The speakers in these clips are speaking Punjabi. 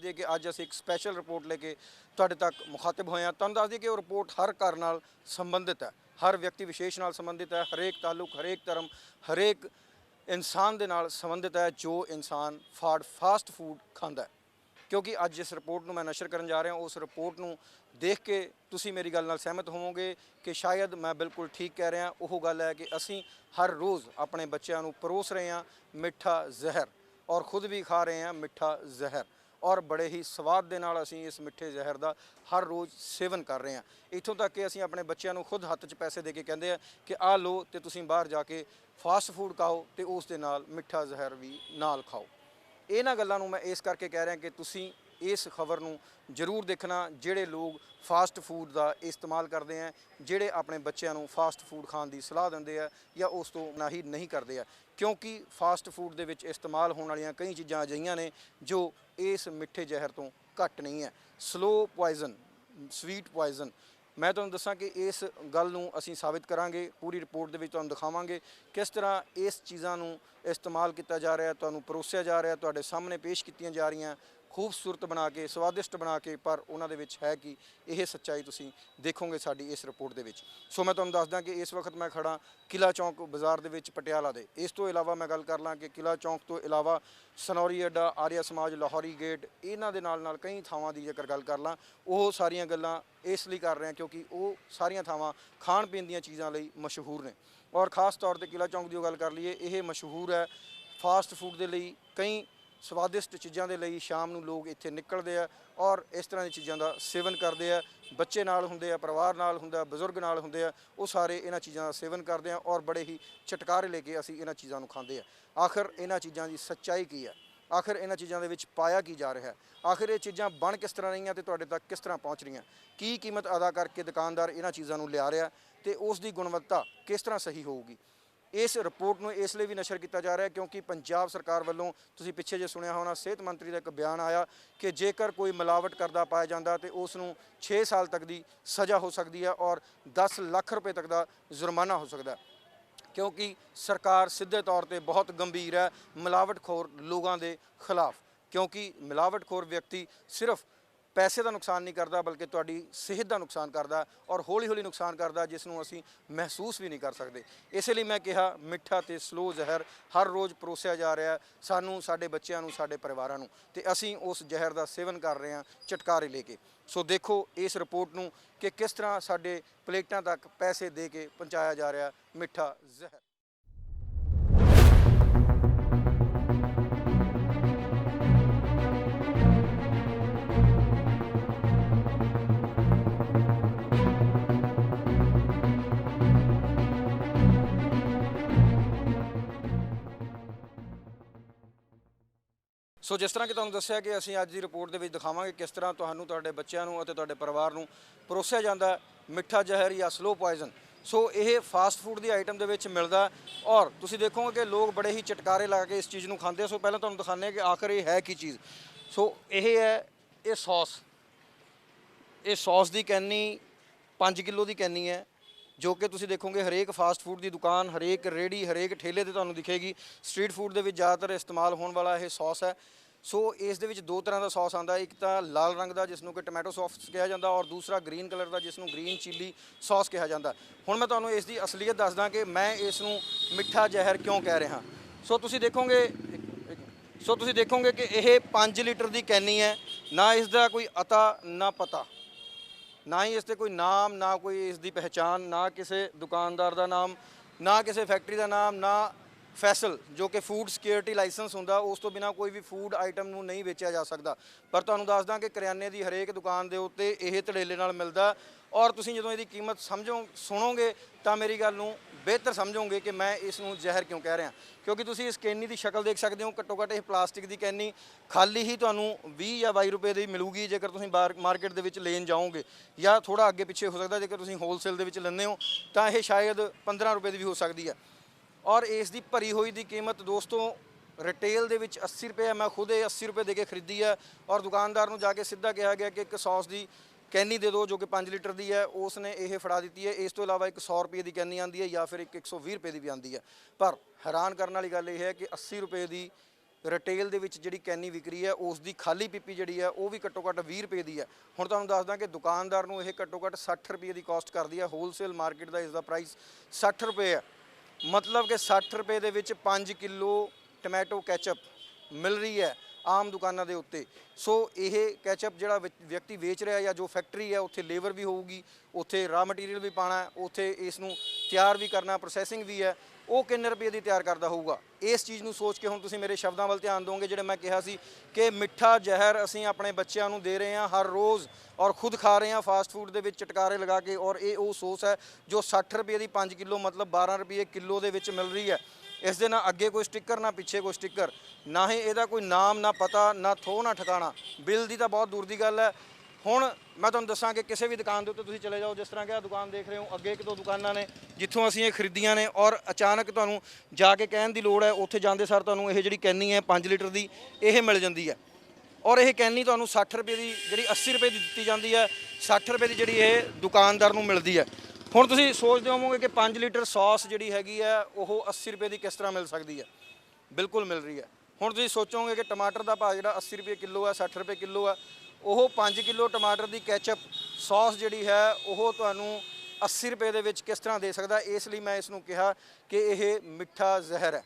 दईए कि अज असीं एक स्पैशल रिपोर्ट लेके तुहाडे तक मुखातिब होए हां। तुहानूं दस दईए कि वो रिपोर्ट हर घर नाल संबंधित है, हर व्यक्ति विशेष नाल संबंधित है, हरेक ताल्लुक, हरेक धर्म, हरेक इंसान दे नाल संबंधित है जो इंसान फास्ट फूड खांदा है। क्योंकि अज जिस रिपोर्ट में मैं नशर करन जा रहा उस रिपोर्ट नूं देख के तुसीं मेरी गल नाल सहमत होवोगे कि शायद मैं बिल्कुल ठीक कह रहा। वो गल है कि असीं हर रोज़ अपने बच्चों नूं परोस रहे हैं मिठा जहर और खुद भी खा रहे हैं मिठा जहर और बड़े ही स्वाद दे नाल असीं इस मिठे जहर का हर रोज़ सेवन कर रहे हैं। इत्थों तक कि असीं अपने बच्चों नूं खुद हत्थ 'च पैसे दे के कहते हैं कि आ लो तो तुसीं बाहर जाके फास्ट फूड खाओ तो उस दे नाल मिठा जहर भी नाल खाओ। इन्हां गल्लां नूं मैं इस करके कह रहा कि तुसीं इस खबर नूं जरूर देखना जिहड़े लोग फास्ट फूड का इस्तेमाल करते हैं, जिहड़े अपने बच्चों नूं फास्ट फूड खाण की सलाह दिंदे आ या उस तो नाही नहीं करते हैं। क्योंकि फास्ट फूड दे विच इस्तेमाल होने वाली कई चीज़ां अजिहियां ने जो इस मिठे जहर तो घट नहीं है। स्लो पॉइजन, स्वीट पॉइजन, मैं तुहानूं दसां कि इस गल नूं असीं साबित करांगे। पूरी रिपोर्ट दे विच तुहानूं दिखावांगे किस तरह इस चीज़ां नूं इस्तेमाल किया जा रहा है, तुहानूं परोसिया जा रहा, तुहाडे सामने पेश कीतियां जा रही, खूबसूरत बना के, स्वादिष्ट बना के, पर उन्हां दे विच है कि यह सच्चाई तुसीं देखोगे साडी इस रिपोर्ट दे विच। सो मैं तुहानूं दसदा कि इस वक्त मैं खड़ा किला चौक बाज़ार दे विच पटियाला दे। इस तो इलावा मैं गल कर लां कि किला चौक तो इलावा सनौरी अड्डा, आर्या समाज, लाहौरी गेट, इन्हां दे नाल कई थावां की जेकर गल कर लां वो सारियां गल्लां इसलिए कर रहे हैं क्योंकि वो सारियां थावां खाण पीण दीयां चीज़ां लई मशहूर ने। और खास तौर पर किला चौक की गल कर लीए, यह मशहूर है फास्ट फूड के लिए, कई स्वादिष्ट चीज़ों के लिए शाम को लोग इत्थे निकलते हैं और इस तरह की चीज़ों का सेवन करते हैं। बच्चे नाल हुंदे आ, परिवार नाल हुंदा, बजुर्ग नाल हुंदे आ, वो सारे इन्हां चीज़ों का सेवन करते हैं और बड़े ही चटकारे लेके असीं इन्हां चीज़ों को खांदे हैं। आखिर इन्हां चीज़ों की सच्चाई की है, आखिर इन्हां चीज़ों के विच पाया की जा रहा है, आखिर ये चीज़ां बन किस तरह रही तो तुहाडे तक किस तरह पहुँच रही, की कीमत अदा करके दुकानदार इन्हां चीज़ों को लिया रहा तो उसकी गुणवत्ता किस तरह सही होगी। इस रिपोर्ट में इसलिए भी नशर किया जा रहा है क्योंकि पंजाब सरकार वालों तुसीं पिछे जे सुनिया होना, सेहत मंत्री का एक बयान आया कि जेकर कोई मिलावट करता पाया जाता तो उसनूं 6 साल तक की सज़ा हो सकती है और 10 लाख रुपए तक का जुर्माना हो सकता है। क्योंकि सरकार सीधे तौर पर बहुत गंभीर है मिलावटखोर लोगों के खिलाफ। क्योंकि मिलावटखोर व्यक्ति सिर्फ पैसे का नुकसान नहीं करता बल्कि तुहाडी सेहत का नुकसान करता और हौली हौली नुकसान करता जिसनों असीं महसूस भी नहीं कर सकते। इसलिए मैं कहा मिठा तो स्लो जहर हर रोज़ परोसिया जा रहा है सानू, साडे बच्चों नूं, साडे परिवारां नूं, ते असीं उस जहर का सेवन कर रहे हैं चटकारे लेके। सो देखो इस रिपोर्ट नूं कि किस तरह साडे प्लेटां तक पैसे दे के पहुँचाया जा रहा मिठा जहर। सो जिस तरह कि तुहानूं दस्सिया कि असीं अज की रिपोर्ट के दिखावांगे किस तरह तुहानूं, तुहाडे बच्चों नूं अते तुहाडे परिवार नूं परोसिया जांदा मिठा जहर या स्लो पॉइजन। सो ये फास्ट फूड की आइटम दे विच मिलदा और तुसीं देखोगे कि लोग बड़े ही चटकारे ला के इस चीज़ नूं खांदे। सो पहलां तुहानूं दिखाने कि आखिर ये है की चीज़। सो ये है ये सॉस, ये सॉस की कैनी 5 किलो की कैनी है जो कि तुसीं देखोगे हरेक फास्ट फूड की दुकान, हरेक रेहड़ी, हरेक ठेले ते तुहानूं दिखेगी। स्ट्रीट फूड के ज़्यादातर इस्तेमाल होने वाला यह सॉस है। सो इस दे विच 2 तरह का सॉस आता, एक तो लाल रंग का जिसनों कि टमैटो सॉस कहा जाता और दूसरा ग्रीन कलर का जिसनों ग्रीन चिली सॉस कहा जाता। हुण मैं तुहानूं इसकी असलीयत दसदा कि मैं इसनूं मिठा जहर क्यों कह रहा। सो तुसीं देखोगे कि यह 5 लीटर की कैनी है, ना इसका कोई अता ना पता, ना ही इससे कोई नाम, ना कोई इसकी पहचान, ना किसी दुकानदार का नाम, ना किसी फैक्ट्री का नाम, ना फैसल जो कि फूड सिक्योरिटी लाइसेंस होंदा, उस तो बिना कोई भी फूड आइटम नूं नहीं बेचा जा सकता। पर तुहानूं दसदा कि करियाने की हरेक दुकान के उत्ते यह धड़ेले नाल मिलदा और तुसीं जदों इसकी कीमत सुनोगे तो मेरी गल नूं बेहतर समझोगे कि मैं इसनूं जहर क्यों कह रहा। क्योंकि तुसीं इस कैनी की शक्ल देख सकते हो, घट्टो घट्ट यह प्लास्टिक की कैनी खाली ही तुहानूं 20 या 22 रुपए की मिलूगी जेकर तुसीं मार्केट दे विच लेन जाओगे, या थोड़ा अगे पिछे हो सकता जेकर तुसीं होलसेल दे विच लैंदे हो तो यह शायद 15 रुपए की भी हो सकती है। और इसकी भरी हुई की कीमत दोस्तों रिटेल के 80 रुपए है। मैं खुद 80 रुपए दे के खरीदी है और दुकानदार को जाके सीधा कहा गया कि एक सॉस की कैनी दे दो जो कि 5 लीटर की है, उसने ये फड़ा दी है। इस तो इलावा एक 100 रुपए की कैनी आती है या फिर एक 120 रुपए की भी आती है। पर हैरान करने वाली गल यह है कि 80 रुपए की ਰਿਟੇਲ ਦੇ ਵਿੱਚ ਜਿਹੜੀ ਕੈਨੀ ਵਿਕ ਰਹੀ ਹੈ ਉਸ ਦੀ ਖਾਲੀ ਪੀਪੀ ਜਿਹੜੀ ਹੈ ਉਹ ਵੀ ਘੱਟੋ ਘੱਟ 20 ਰੁਪਏ ਦੀ ਹੈ। ਹੁਣ ਤੁਹਾਨੂੰ ਦੱਸਦਾ ਕਿ ਦੁਕਾਨਦਾਰ ਨੂੰ ਇਹ ਘੱਟੋ ਘੱਟ 60 ਰੁਪਏ ਦੀ ਕਾਸਟ ਕਰਦੀ ਹੈ। ਹੋਲਸੇਲ ਮਾਰਕੀਟ ਦਾ ਇਸ ਦਾ ਪ੍ਰਾਈਸ 60 ਰੁਪਏ ਹੈ। ਮਤਲਬ ਕਿ 60 ਰੁਪਏ ਦੇ ਵਿੱਚ 5 ਕਿਲੋ ਟਮੈਟੋ ਕੈਚਅਪ ਮਿਲ ਰਹੀ ਹੈ ਆਮ ਦੁਕਾਨਾਂ ਦੇ ਉੱਤੇ। ਸੋ ਇਹ ਕੈਚਅਪ ਜਿਹੜਾ ਵਿਅਕਤੀ ਵੇਚ ਰਿਹਾ ਜਾਂ ਜੋ ਫੈਕਟਰੀ ਹੈ ਉੱਥੇ ਲੇਬਰ ਵੀ ਹੋਊਗੀ, ਉੱਥੇ ਰਾ ਮਟੀਰੀਅਲ ਵੀ ਪਾਣਾ, ਉੱਥੇ ਇਸ ਨੂੰ ਤਿਆਰ ਵੀ ਕਰਨਾ, ਪ੍ਰੋਸੈਸਿੰਗ ਵੀ ਹੈ, ਉਹ ਕਿੰਨੇ ਰੁਪਏ ਦੀ ਤਿਆਰ ਕਰਦਾ ਹੋਊਗਾ। ਇਸ ਚੀਜ਼ ਨੂੰ ਸੋਚ ਕੇ ਹੁਣ ਤੁਸੀਂ ਮੇਰੇ ਸ਼ਬਦਾਂ ਵੱਲ ਧਿਆਨ ਦਿਓਗੇ ਜਿਹੜੇ ਮੈਂ ਕਿਹਾ ਸੀ ਕਿ ਮਿੱਠਾ ਜ਼ਹਿਰ ਅਸੀਂ ਆਪਣੇ ਬੱਚਿਆਂ ਨੂੰ ਦੇ ਰਹੇ ਹਾਂ ਹਰ ਰੋਜ਼ ਔਰ ਖੁਦ ਖਾ ਰਹੇ ਹਾਂ ਫਾਸਟ ਫੂਡ ਦੇ ਵਿੱਚ ਚਟਕਾਰੇ ਲਗਾ ਕੇ। ਔਰ ਇਹ ਉਹ ਸੌਸ ਹੈ ਜੋ 60 ਰੁਪਏ ਦੀ 5 ਕਿਲੋ ਮਤਲਬ 12 ਰੁਪਏ ਕਿਲੋ ਦੇ ਵਿੱਚ ਮਿਲ ਰਹੀ ਹੈ। ਇਸ ਦੇ ਨਾ ਅੱਗੇ ਕੋਈ ਸਟicker ਨਾ ਪਿੱਛੇ ਕੋਈ ਸਟicker, ਨਾ ਹੀ ਇਹਦਾ ਕੋਈ ਨਾਮ ਨਾ ਪਤਾ ਨਾ ਥੋ ਨਾ ਠਿਕਾਣਾ। ਬਿੱਲ ਦੀ ਤਾਂ ਬਹੁਤ ਦੂਰ ਦੀ ਗੱਲ ਹੈ। ਹੁਣ ਮੈਂ ਤੁਹਾਨੂੰ ਦੱਸਾਂ ਕਿ ਕਿਸੇ ਵੀ ਦੁਕਾਨ ਦੇ ਉੱਤੇ ਤੁਸੀਂ ਚਲੇ ਜਾਓ, ਜਿਸ ਤਰ੍ਹਾਂ ਕਿ ਆਹ ਦੁਕਾਨ ਦੇਖ ਰਹੇ ਹੋ, ਅੱਗੇ ਇੱਕ ਦੋ ਦੁਕਾਨਾਂ ਨੇ ਜਿੱਥੋਂ ਅਸੀਂ ਇਹ ਖਰੀਦੀਆਂ ਨੇ ਔਰ ਅਚਾਨਕ ਤੁਹਾਨੂੰ ਜਾ ਕੇ ਕਹਿਣ ਦੀ ਲੋੜ ਹੈ, ਉੱਥੇ ਜਾਂਦੇ ਸਾਰ ਤੁਹਾਨੂੰ ਇਹ ਜਿਹੜੀ ਕੈਨੀ ਹੈ 5 ਲੀਟਰ ਦੀ ਇਹ ਮਿਲ ਜਾਂਦੀ ਹੈ। ਔਰ ਇਹ ਕੈਨੀ ਤੁਹਾਨੂੰ 60 ਰੁਪਏ ਦੀ ਜਿਹੜੀ 80 ਰੁਪਏ ਦੀ ਦਿੱਤੀ ਜਾਂਦੀ ਹੈ, 60 ਰੁਪਏ ਦੀ ਜਿਹੜੀ ਇਹ ਦੁਕਾਨਦਾਰ ਨੂੰ ਮਿਲਦੀ ਹੈ। ਹੁਣ ਤੁਸੀਂ ਸੋਚਦੇ ਹੋਵੋਗੇ ਕਿ 5 ਲੀਟਰ ਸੌਸ ਜਿਹੜੀ ਹੈਗੀ ਹੈ ਉਹ 80 ਰੁਪਏ ਦੀ ਕਿਸ ਤਰ੍ਹਾਂ ਮਿਲ ਸਕਦੀ ਹੈ। ਬਿਲਕੁਲ ਮਿਲ ਰਹੀ ਹੈ। ਹੁਣ ਤੁਸੀਂ ਸੋਚੋਗੇ ਕਿ ਟਮਾਟਰ ਦਾ ਭਾਅ ਜਿਹੜਾ 80 ਰੁਪਏ ਕਿਲੋ ਹੈ, 60 ਰੁਪਏ ਕਿਲੋ ਹੈ, ਉਹ 5 ਕਿਲੋ ਟਮਾਟਰ ਦੀ ਕੈਚਅਪ ਸੌਸ ਜਿਹੜੀ ਹੈ ਉਹ ਤੁਹਾਨੂੰ 80 ਰੁਪਏ ਦੇ ਵਿੱਚ ਕਿਸ ਤਰ੍ਹਾਂ ਦੇ ਸਕਦਾ। ਇਸ ਲਈ ਮੈਂ ਇਸ ਨੂੰ ਕਿਹਾ ਕਿ ਇਹ ਮਿੱਠਾ ਜ਼ਹਿਰ ਹੈ।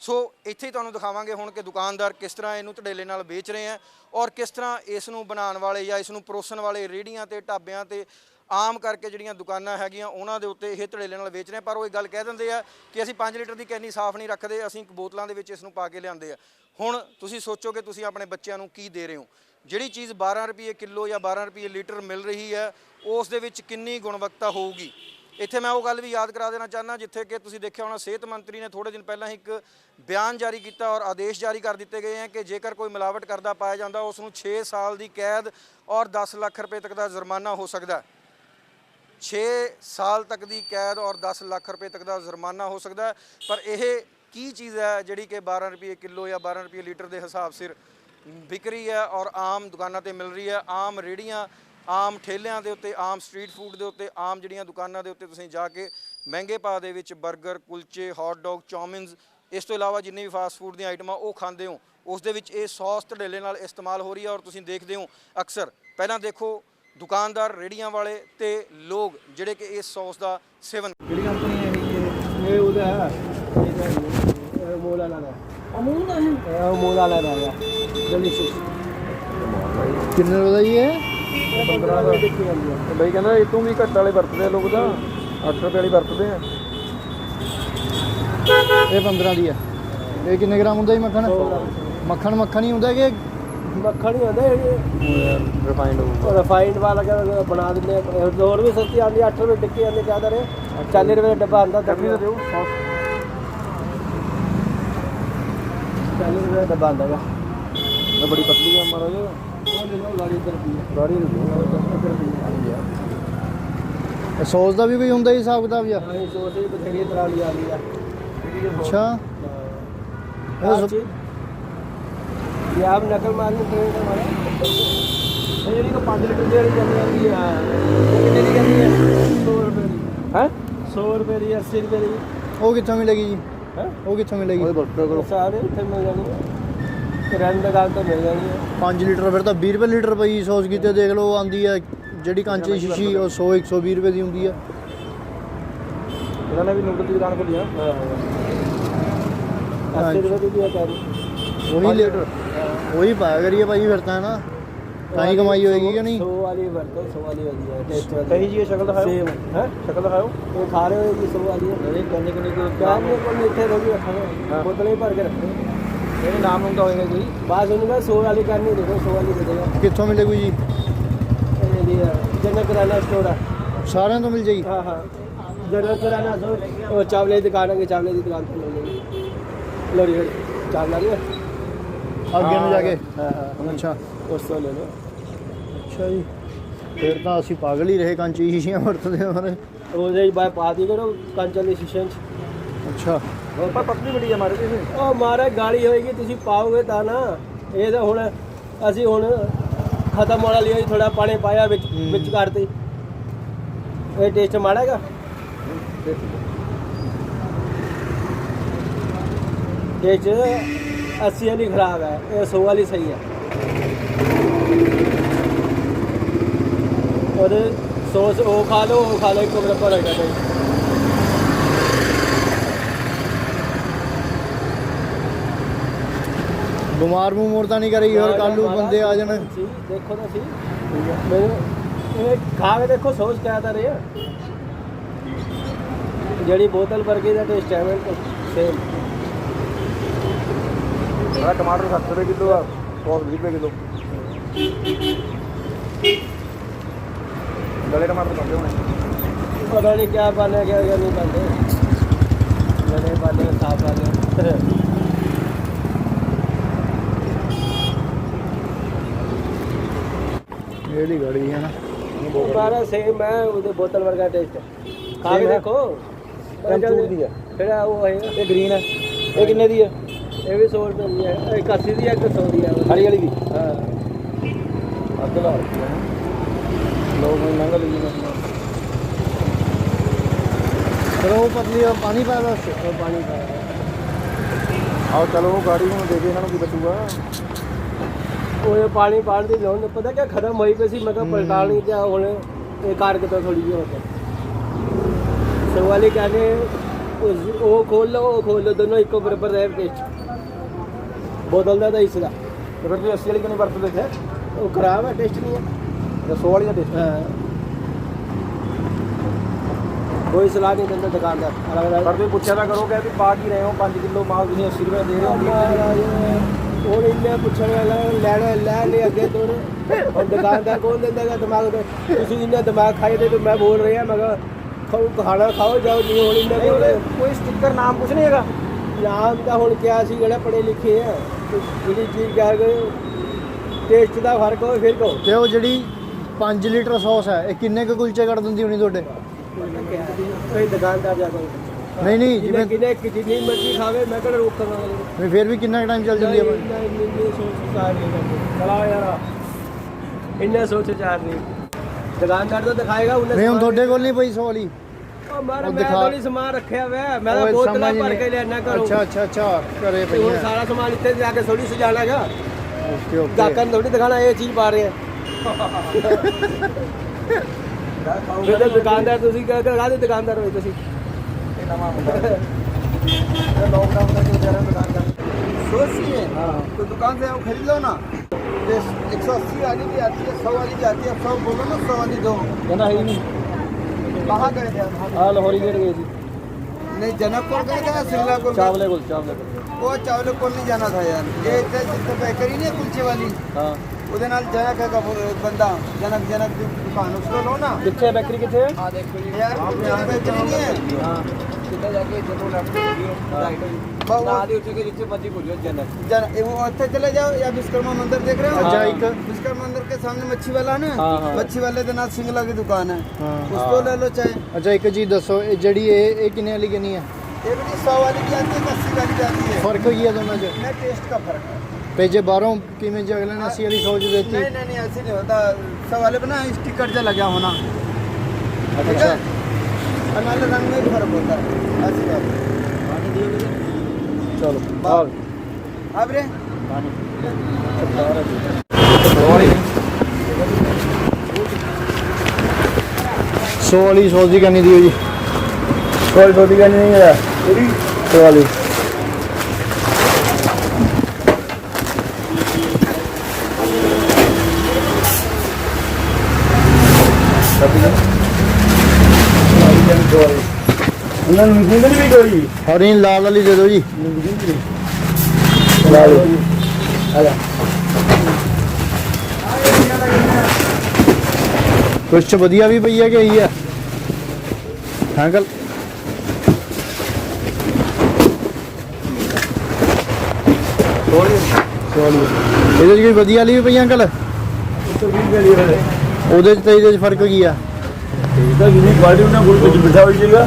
ਸੋ ਇੱਥੇ ਹੀ ਤੁਹਾਨੂੰ ਦਿਖਾਵਾਂਗੇ ਹੁਣ ਕਿ ਦੁਕਾਨਦਾਰ ਕਿਸ ਤਰ੍ਹਾਂ ਇਹਨੂੰ ਧੜੇਲੇ ਨਾਲ ਵੇਚ ਰਹੇ ਹੈ ਔਰ ਕਿਸ ਤਰ੍ਹਾਂ ਇਸ ਨੂੰ ਬਣਾਉਣ ਵਾਲੇ ਜਾਂ ਇਸ ਨੂੰ ਪਰੋਸਣ ਵਾਲੇ ਰੇਹੜੀਆਂ ਤੇ ਢਾਬਿਆਂ ਤੇ ਆਮ ਕਰਕੇ ਜਿਹੜੀਆਂ ਦੁਕਾਨਾਂ ਹੈਗੀਆਂ ਉਹਨਾਂ ਦੇ ਉੱਤੇ ਇਹ ਧੜੇਲੇ ਨਾਲ ਵੇਚ ਰਹੇ। ਪਰ ਉਹ ਇਹ ਗੱਲ ਕਹਿ ਦਿੰਦੇ ਆ ਕਿ ਅਸੀਂ 5 ਲੀਟਰ ਦੀ ਕੈਨੀ ਸਾਫ਼ ਨਹੀਂ ਰੱਖਦੇ, ਅਸੀਂ ਬੋਤਲਾਂ ਦੇ ਵਿੱਚ ਇਸ ਨੂੰ ਪਾ ਕੇ ਲਿਆਉਂਦੇ ਆ। ਹੁਣ ਤੁਸੀਂ ਸੋਚੋਗੇ ਤੁਸੀਂ ਆਪਣੇ ਬੱਚਿਆਂ ਨੂੰ ਕੀ ਦੇ ਰਹੇ ਹੋ। ਜਿਹੜੀ ਚੀਜ਼ 12 ਰੁਪਏ ਕਿਲੋ ਜਾਂ 12 ਰੁਪਏ ਲੀਟਰ ਮਿਲ ਰਹੀ ਹੈ ਉਸ ਦੇ ਵਿੱਚ ਕਿੰਨੀ ਗੁਣਵੱਤਾ ਹੋਊਗੀ। ਇੱਥੇ ਮੈਂ ਉਹ ਗੱਲ ਵੀ ਯਾਦ ਕਰਾ ਦੇਣਾ ਚਾਹੁੰਦਾ ਜਿੱਥੇ ਕਿ ਤੁਸੀਂ ਦੇਖਿਆ ਹੋਣਾ ਸਿਹਤ ਮੰਤਰੀ ਨੇ ਥੋੜ੍ਹੇ ਦਿਨ ਪਹਿਲਾਂ ਇੱਕ ਬਿਆਨ ਜਾਰੀ ਕੀਤਾ ਔਰ ਆਦੇਸ਼ ਜਾਰੀ ਕਰ ਦਿੱਤੇ ਗਏ ਹੈ ਕਿ ਜੇਕਰ ਕੋਈ ਮਿਲਾਵਟ ਕਰਦਾ ਪਾਇਆ ਜਾਂਦਾ ਉਸ ਨੂੰ 6 ਸਾਲ ਦੀ ਕੈਦ ਔਰ 10 ਲੱਖ ਰੁਪਏ ਤੱਕ ਦਾ ਜੁਰਮਾਨਾ ਹੋ ਸਕਦਾ। 6 ਸਾਲ ਤੱਕ ਦੀ ਕੈਦ ਔਰ 10 ਲੱਖ ਰੁਪਏ ਤੱਕ ਦਾ ਜੁਰਮਾਨਾ ਹੋ ਸਕਦਾ। ਪਰ ਇਹ ਕੀ ਚੀਜ਼ ਹੈ ਜਿਹੜੀ ਕਿ 12 ਰੁਪਏ ਕਿਲੋ ਜਾਂ 12 ਰੁਪਏ ਲੀਟਰ ਦੇ ਹਿਸਾਬ ਸਿਰ ਵਿਕ ਰਹੀ ਹੈ ਔਰ ਆਮ ਦੁਕਾਨਾਂ ਤੇ ਮਿਲ ਰਹੀ ਹੈ। ਆਮ ਰੇਹੜੀਆਂ, ਆਮ ਠੇਲਿਆਂ ਦੇ ਉੱਤੇ, ਆਮ ਸਟਰੀਟ ਫੂਡ ਦੇ ਉੱਤੇ, ਆਮ ਜਿਹੜੀਆਂ ਦੁਕਾਨਾਂ ਦੇ ਉੱਤੇ ਤੁਸੀਂ ਜਾ ਕੇ ਮਹਿੰਗੇ ਭਾਅ ਦੇ ਵਿੱਚ 버ਗਰ, ਕੁਲਚੇ, ਹੌਟ ਡੌਗ, ਚੌਮਿਨਸ, ਇਸ ਤੋਂ ਇਲਾਵਾ ਜਿੰਨੀ ਵੀ ਫਾਸਟ ਫੂਡ ਦੀਆਂ ਆਈਟਮਾਂ ਉਹ ਖਾਂਦੇ ਹੋ ਉਸ ਦੇ ਵਿੱਚ ਇਹ ਸੌਸ ਧੜੇਲੇ ਨਾਲ ਇਸਤੇਮਾਲ ਹੋ ਰਹੀ ਹੈ। ਔਰ ਤੁਸੀਂ ਦੇਖਦੇ ਹੋ ਅਕਸਰ ਪਹਿਲਾਂ ਦੇਖੋ ਦੁਕਾਨਦਾਰ, ਰੇਹੜੀਆਂ ਵਾਲੇ ਤੇ ਲੋਕ ਜਿਹੜੇ ਕਿ ਇਸ ਸੌਸ ਦਾ ਸੇਵਨ। ਕਿਹੜੀ ਕੰਪਨੀ ਹੈ ਇਹ? ਉਹਦਾ ਹੈ ਮੋਲ ਵਾਲਾ ਦਾ, ਅਮੂਲ ਦਾ ਹੈ, ਉਹ ਮੋਲ ਵਾਲਾ ਦਾ ਹੈ ਡੈਲੀਸ਼ੀਅਸ। ਕਿੰਨੇ ਰੁਪਏ ਦਾ ਜੀ ਇਹ? 15 ਦਾ ਦਿੱਤੀ ਜਾਂਦੀ ਹੈ ਬਈ। ਕਹਿੰਦਾ ਇਹ ਤੋਂ ਵੀ ਘੱਟ ਵਾਲੇ ਵਰਤਦੇ ਆ ਲੋਕ, ਤਾਂ 8 ਰੁਪਏ ਵਾਲੀ ਵਰਤਦੇ ਆ। ਇਹ 15 ਦੀ ਹੈ। ਇਹ ਕਿੰਨੇ ਗ੍ਰਾਮ ਹੁੰਦਾ ਜੀ ਮੱਖਣ? ਮੱਖਣ ਹੀ ਹੁੰਦਾ ਕਿ ਮੱਖਣ ਹੀ ਹੁੰਦਾ ਇਹ ਰਿਫਾਈਂਡ ਹੋਊਗਾ। ਰਿਫਾਈਂਡ ਵਾਲਾ ਕਹਿੰਦਾ ਬਣਾ ਦਿੰਦੇ ਆ। ਹੋਰ ਵੀ ਸਸਤੀ ਆਉਂਦੀ, 8 ਰੁਪਏ ਟਿੱਕੀ ਆਉਂਦੀ ਜ਼ਿਆਦਾ ਰੇ। 40 ਰੁਪਏ ਦਾ ਡੱਬਾ ਆਉਂਦਾ। ਡੱਬੀ ਦਾ ਦਿਓ 40 ਰੁਪਏ ਦਾ ਡੱਬਾ ਆਉਂਦਾ ਗਾ। ਇਹ ਬੜੀ ਪਤਲੀ ਆ ਮਾਰਾ ਜੋ ਗਾੜੀ ਸੌਸ ਦਾ ਵੀ ਕੋਈ ਹੁੰਦਾ ਜੀ ਹਿਸਾਬ ਕਿਤਾਬ? ਜਾਂ ਸੌਸ ਵੀ ਬਥੇਰੀ ਤਰ੍ਹਾਂ ਦੀ ਆਉਂਦੀ ਆ। ਅੱਛਾ ये आप नकल मारने ट्रेन का मारा ये जी को 5 लीटर ਦੀ ਚੱਲਦੀ ਆਉਂਦੀ ਆ। ਕਿੰਨੇ ਦੀ ਕਹਿੰਦੀ ਹੈ? 100 ਰੁਪਏ ਦੀ ਹੈ। 100 ਰੁਪਏ ਦੀ, 80 ਰੁਪਏ ਦੀ। ਉਹ ਕਿੱਥੋਂ ਮਿਲੇਗੀ ਜੀ? ਹੈ ਉਹ ਕਿੱਥੋਂ ਮਿਲੇਗੀ? ਸਾਰੇ ਇੱਥੇ ਮਿਲ ਜਾਣੀ ਹੈ, ਕਿਰਾਏ ਦੁਕਾਨ ਤੋਂ ਮਿਲ ਜਾਣੀ ਹੈ। 5 ਲੀਟਰ ਫਿਰ ਤਾਂ 20 ਰੁਪਏ ਲੀਟਰ ਪਈ ਸੌਸ ਕੀਤੇ ਦੇਖ ਲਓ ਆਉਂਦੀ ਹੈ ਜਿਹੜੀ ਕਾਂਚ ਦੀ ਸ਼ੀਸ਼ੀ ਉਹ 100 120 ਰੁਪਏ ਦੀ ਹੁੰਦੀ ਹੈ। ਇਹਨਾਂ ਨੇ ਵੀ ਨੂਡਲ ਦੀ ਦੁਕਾਨ ਖੋਲੀ ਆ। 80 ਰੁਪਏ ਦੀ ਹੈ ਉਹੀ ਲੀਟਰ ਉਹੀ ਪਾਇਆ ਕਰੀਏ ਭਾਈ ਫਿਰ ਤਾਂ ਨਾ ਤਾਂ ਹੀ ਕਮਾਈ ਹੋਏਗੀ ਕਿ ਨਹੀਂ? 100 ਵਾਲੀ ਵਰਤੋ, 100 ਵਾਲੀ ਵਧੀਆ ਟੇਸਟ ਵਾਲੀ। ਕਹੀ ਜੀ ਇਹ ਸ਼ਕਲ ਦਿਖਾਓ। ਸੇਮ ਹੈ ਸ਼ਕਲ ਦਿਖਾਓ। ਇਹ ਖਾ ਰਹੇ ਹੋ ਜੀ 100 ਵਾਲੀ ਹੈ। ਇਹ ਕੰਨੇ ਕੋਲ ਇੱਥੇ ਰੋਗੀ ਰੱਖਾਂਗੇ, ਬੋਤਲਾਂ ਹੀ ਭਰ ਕੇ ਰੱਖੋ। ਇਹਦਾ ਨਾਮ ਹੁੰਦਾ ਹੋਏਗਾ ਕੋਈ ਬਾਅਦ ਉਹਨੂੰ ਕਹਾਂ 100 ਵਾਲੀ ਕਰਨੀ ਦੇਖੋ 100 ਵਾਲੀ ਦੇ ਦੇਗਾ। ਕਿੱਥੋਂ ਮਿਲੇਗੀ ਜੀ? ਇਹ ਜੀ ਜਨਕ ਕਰਿਆਨਾ ਸਟੋਰ ਆ, ਸਾਰਿਆਂ ਤੋਂ ਮਿਲ ਜਾਏਗੀ। ਹਾਂ ਹਾਂ ਜਨਕ ਕਰਿਆਨਾ ਸਟੋਰ। ਉਹ ਚਾਵਲੇ ਦੀ ਦੁਕਾਨ ਹੈ, ਚਾਵਲੇ ਦੀ ਦੁਕਾਨ ਤੋਂ ਮਿਲ ਜਾਏਗੀ। ਲੋਰੀ ਚਾਵਲਾ ਦੀ ਅੱਗੇ ਨੂੰ ਜਾ ਕੇ। ਹਾਂ ਹਾਂ ਅੱਛਾ ਉਸ ਤੋਂ ਲੈ ਲਓ। ਅੱਛਾ ਜੀ ਫਿਰ ਤਾਂ ਅਸੀਂ ਪਾਗਲ ਹੀ ਰਹੇ ਕਾਂਚੀ ਸ਼ੀਸ਼ੀਆਂ ਵਰਤਦੇ ਹਾਂ। ਉਹ ਜਿਹੀ ਬਾਈ ਪਾ ਦੀ ਕਰੋ ਕਾਂਚਾਂ ਦੀ ਸ਼ੀਸ਼ਿਆਂ 'ਚ। ਅੱਛਾ ਪਰ ਪਤਲੀ ਬੜੀ ਹੈ ਮਾਰੇ ਤੁਸੀਂ। ਉਹ ਮਾਰੇ ਗਾੜੀ ਹੋਏਗੀ ਤੁਸੀਂ ਪਾਓਗੇ ਤਾਂ ਨਾ। ਇਹ ਤਾਂ ਹੁਣ ਅਸੀਂ ਹੁਣ ਖਤਮ ਹੋਣ ਵਾਲੀ ਹੋਈ, ਥੋੜਾ ਪਾਣੀ ਪਾਇਆ ਵਿੱਚ ਕਰਤੀ। ਇਹ ਟੇਸਟ ਮਾੜਾ ਹੈਗਾ। ਟੇਸਟ 80 वाली खराब है, ये 100 वाली सही है। और सॉस वो खा लो एक बराबर है भाई। ਬਿਮਾਰ ਮੂਰ ਤਾਂ ਨਹੀਂ ਕਰੇਗੀ ਹੋਰ ਕੱਲ ਨੂੰ ਬੰਦੇ ਆ ਜਾਣ। ਦੇਖੋ ਤਾਂ ਸਹੀ ਮੇਰੇ ਇਹ ਖਾ ਕੇ ਦੇਖੋ ਸੌਸ ਕਿਆ ਤਾਂ ਰਿਹਾ ਜਿਹੜੀ ਬੋਤਲ ਵਰਗੀ ਦਾ ਟੇਸਟ ਹੈ ਬਿਲਕੁਲ ਸੇਮ। मेरा टमाटर 70 रुपये किलो है, सॉस 20 रुपये किलो। गले टमाटर खाते होने पता नहीं क्या पाने क्या नहीं पाते, गले पाने साफ पाने। ਜਿਹੜੀ ਗੜੀ ਹੈ ਨਾ हमारा सेम है, उधर बोतल वर्गा टेस्ट है। खा के देखो अमचूर दी है, फिर वो है ये ग्रीन है, ये कितने दी है? ये भी 100 रुपये की है, एक 80 दी है, एक 100 दी है। हरी वाली भी हाँ अगला लोग महंगा लीजिए। ਚਲੋ ਉਹ ਪਤਲੀ ਆ, ਪਾਣੀ ਪਾਇਆ ਬਸ। तो पानी का आओ चलो वो गाड़ी में देखे इन्होंने की बचूगा। वो ये पानी पाड़ दी लोन पता क्या खत्म हुई पे सी, मैं कहा पलटा नहीं क्या होने एक कार के तो थोड़ी जी होता सवाली कहने वो खोल लो दोनों इको बराबर रहे टेस्ट बोतल का इसका। तो फिर 80 वाली क्यों नहीं बरत देते? वो खराब है, टेस्ट नहीं है। 100 वाली का टेस्ट है। हाँ। कोई सलाह नहीं देता दुकानदार पर तुम पूछा ना करो कि पा की रहे हो 5 किलो माल तुम 80 रुपये दे रहे हो। और इन्हें पूछने वाला लैने ले अगे तुम और दुकानदार कौन देगा दिमाग पे तुम इन्हें दिमाग खाई दे तो मैं बोल रही है मैं खाओ खाना खाओ जाओ नहीं होनी कोई स्टिकर नाम कुछ नहीं है नाम का हूँ क्या सी जरा पढ़े लिखे हैं जी चीज़ क्या टेस्ट का फर्क हो फिर कहो। ਤੇ ਉਹ ਜਿਹੜੀ 5 ਲੀਟਰ ਸੌਸ ਹੈ ਇਹ ਕਿੰਨੇ ਕੁ ਕੁਲਚੇ ਕੱਢ ਦਿੰਦੀ ਹੋਣੀ ਤੁਹਾਡੇ? कोई दुकानदार जाकर ਨਹੀਂ ਨਹੀਂ जिन्हें ਜਿਵੇਂ किन्हें जितनी मर्जी खावे मैं कह रोक करना ਵੀ ਫਿਰ ਵੀ ਕਿੰਨਾ ਟਾਈਮ ਚੱਲ ਜਾਂਦੀ ਹੈ? चलाओ यार इन्हें सोच चार नहीं दुकानदार तो दिखाएगा उन्हें ਨਹੀਂ ਹੁਣ ਤੁਹਾਡੇ ਕੋਲ ਨਹੀਂ ਪਈ 100 ਵਾਲੀ? हमारा और मैं दिखा- थोड़ी सामान रखे हुए है मैं ओए, बोतल समझ भर नहीं- के लेना करो अच्छा अच्छा अच्छा करे तो पई वो है। सारा सामान इतने जाके थोड़ी से जाना है ओके ओके जाकर थोड़ी दिखाना ये चीज पा रहे हैं फिर तो दुकानदार तुसी क्या करा दे दुकानदार होई तुसी लॉकडाउन में जो जरा दुकानदार सोचिए हां तो दुकान से आप खरीद लो ना। 180 वाली भी आती है, 100 वाली भी आती है। 100 बोलो ना, 100 वाली दो। कहना है ही नहीं। कहाँ गए थे आप? हाँ लाहौरी गेट गई थी नहीं, जनकपुर गए थे या शिमला को? चावले को वो चावले को नहीं जाना था यार। ये जितने बेकरी नहीं है कुलचे वाली, हाँ ਉਹਦੇ ਨਾਲ ਜਨਕ ਹੈਗਾ ਬੰਦਾ ਜਨਕ ਦੀ ਦੁਕਾਨ ਉਸ ਤੋਂ ਲਓ ਨਾ। कितने बेकरी कितने है? हाँ देखो यार बेकरी नहीं है। हाँ सीधा जाके ਜਦੋਂ ਲੈਫਟ ਹੋਗੀ राइट ना आदि उठ के नीचे मर्जी बोलियो जनक वो ਉੱਥੇ चले जाओ या विश्वकर्मा मंदिर देख रहे हो? अच्छा एक विश्वकर्मा मंदिर के सामने मच्छी वाला है ना, हाँ, हाँ। मच्छी वाले के नाथ सिंगला की दुकान है, ਹਾਂ उसको ले लो चाहे। ਅੱਛਾ ਇੱਕ ਚੀਜ਼ ਦੱਸੋ ਇਹ ਜਿਹੜੀ ਇਹ ਕਿੰਨੇ ਵਾਲੀ ਕਿੰਨੀ ਹੈ? ये भी 100 वाली भी आती है, 80 वाली भी आती है। ਫਰਕ ਕੀ ਹੈ ਦੋਨਾਂ 'ਚ? मैं टेस्ट का फर्क है। ਤੇ ਜੇ ਬਾਹਰੋਂ ਕਿਵੇਂ ਜੇ ਅਗਲੇ ਨੇ 80 ਵਾਲੀ ਸੌਚ ਦੇਤੀ? नहीं नहीं नहीं ऐसे नहीं होता। 100 वाले पे ना स्टिकर जो लगा होना, ठीक अच्छा है? और नाले रंग में भी फर्क होता है। ऐसी बात है। ਚਲੋ अब रे 100 ਵਾਲੀ ਸੌਚ ਦੀ ਕਿੰਨੀ ਦੀ ਹੋ ਜੀ? 100 छोटी का नहीं है 100 वाली भी कोई ਹਰੀ ਲਾਲ ਵਾਲੀ ਦੇ ਦਿਓ ਜੀ। ਕੁਛ ਵਧੀਆ ਵੀ ਪਈ ਹੈ ਕਿ ਇਹੀ ਹੈ ਅੰਕਲ? ਸੋਲੀ ਇਹਦੇ 'ਚ ਕੋਈ ਵਧੀਆ ਵਾਲੀ ਵੀ ਪਈ ਅੰਕਲ? ਉਹਦੇ 'ਚ ਤੇ ਇਹਦੇ 'ਚ ਫਰਕ ਕੀ ਆ? क्वालिटी में गुड़ कुछ मीठा हो जाएगा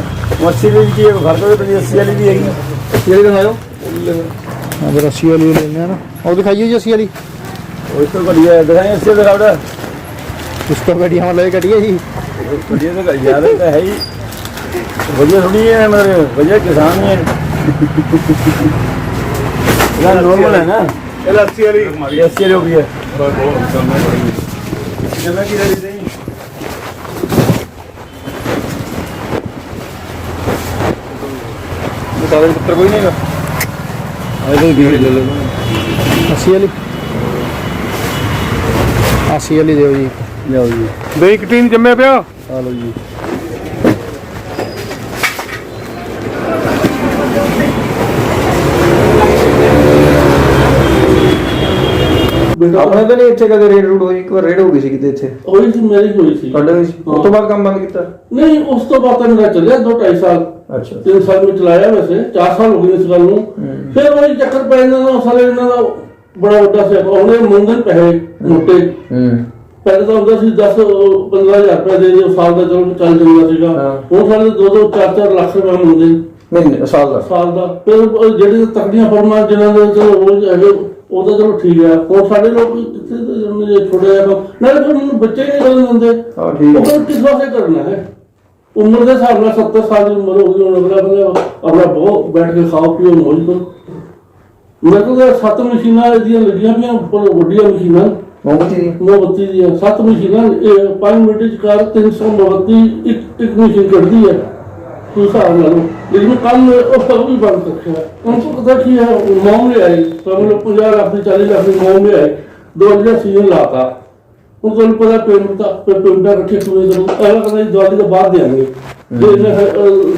80 रुपये की घर पे 80 वाली भी है ये दिखाओ ਹਾਂ ਫਿਰ 80 ਵਾਲੀ ਲੈਣੇ ਆ ਨਾ। ਉਹ ਦਿਖਾਈਓ ਜੀ 80 ਵਾਲੀ। वो तो बढ़िया है दिखाएं 80 दिखाओ ਉਸ ਤੋਂ ਗੱਡੀਆਂ ਵਾਲੇ ਕੱਢੀਏ ਜੀ। बढ़िया तो यार है ही बढ़िया थोड़ी है मेरे बढ़िया किसान है यार नॉर्मल है ना, ये लस्सी वाली हमारी 80 रुपये है। बहुत चलना पड़ेगी। जमा की दे दें कागज पत्र कोई नहीं है। अरे ले लो 80 वाली 80 वाली दो जी, लियाओ जी, दही कटीन जम्मे पिया आ लो जी। ਆਪਣੇ ਤਾਂ ਨਹੀਂ ਇੱਥੇ ਕਦੇ ਰੇਡ ਰੂਡ ਹੋਈ? ਇੱਕ ਵਾਰ ਰੇਡ ਹੋ ਗਈ ਸੀ ਕਿਤੇ ਇੱਥੇ ਹੋਈ ਸੀ, ਮੇਰੀ ਹੋਈ ਸੀ। ਤੁਹਾਡੇ ਹੋਈ ਸੀ? ਉਸ ਤੋਂ ਬਾਅਦ ਕੰਮ ਬੰਦ ਕੀਤਾ? ਨਹੀਂ, ਉਸ ਤੋਂ ਬਾਅਦ ਤਾਂ ਮੇਰਾ ਚੱਲਿਆ 2-2.5 ਸਾਲ, ਅੱਛਾ 3 ਸਾਲ ਮੈਂ ਚਲਾਇਆ, ਵੈਸੇ 4 ਸਾਲ ਹੋ ਗਏ ਇਸ ਗੱਲ ਨੂੰ। ਫਿਰ ਉਹੀ ਚੱਕਰ ਪੈ ਜਾਂਦਾ ਨਾ, ਸਾਲੇ ਇਹਨਾਂ ਦਾ ਬੜਾ ਵੱਡਾ ਸਿਆਪਾ। ਉਹਨੇ ਮੰਗਣ ਪੈਸੇ ਮੋਟੇ, ਪਹਿਲੇ ਤਾਂ ਹੁੰਦਾ ਸੀ 10-15,000 ਰੁਪਏ ਦੇ ਦਿਓ ਸਾਲ ਦਾ, ਚਲੋ ਚੱਲ ਜਾਂਦਾ ਸੀਗਾ। ਹੁਣ ਸਾਲੇ 2-2, 4-4 ਲੱਖ ਰੁਪਏ ਮੰਗਦੇ ਮਹੀਨੇ ਸਾਲ ਦਾ। ਫਿਰ ਜਿਹੜੀ ਤਕੜੀਆਂ ਫਰਮਾਂ ਜਿਹਨਾਂ ਦੇ ਚਲੋ ਉਹ ਹੈਗੇ, ਉਹ ਤਾਂ ਚਲੋ ਠੀਕ ਹੈ। ਹੁਣ ਸਾਡੇ ਲੋਕ ਕਿੱਥੇ ਛੋਟੇ ਜਿਹਾ ਕੰਮ, ਨਾਲੇ ਫਿਰ ਮੈਨੂੰ ਬੱਚੇ ਹੀ ਨਹੀਂ ਕਰਨ ਦਿੰਦੇ। ਹਾਂ ਠੀਕ ਉਹ ਕਹਿੰਦੇ ਕਿਸ ਵਾਸਤੇ ਕਰਨਾ ਹੈ? ਉਮਰ ਦੇ ਹਿਸਾਬ ਨਾਲ 70 ਸਾਲ ਦੀ ਉਮਰ ਹੋ ਗਈ, ਹੁਣ ਅਗਲਾ ਬੰਦਾ ਆਪਣਾ ਬਹੁਤ ਬੈਠ ਕੇ ਖਾਓ ਪੀਓ ਮੌਜ ਕਰੋ। ਮੇਰੇ ਕੋਲ 7 ਮਸ਼ੀਨਾਂ ਇਹਦੀਆਂ ਲੱਗੀਆਂ ਪਈਆਂ, ਉੱਪਰ ਵੱਡੀਆਂ ਮਸ਼ੀਨਾਂ, ਮੋਮਬੱਤੀ ਦੀਆਂ 7 ਮਸ਼ੀਨਾਂ। 5 ਮਿੰਟ ਚ ਕਰ 300 ਮੋਮਬੱਤੀ ਇੱਕ ਮਸ਼ੀਨ ਕੱਢਦੀ ਹੈ। ਤੂੰ ਹਿਸਾਬ ਲਾ ਲਓ। लेकिन कल वो सब भी बंद रखे है। उनको पता की है मोम ले आई, तो हम लोग 50 लाख 40 लाख मोम ले आए, 2000 सीजन लाता। उनको पता पेमेंट था, पेमेंट रखे हुए अलग अलग दिवाली के बाद देंगे।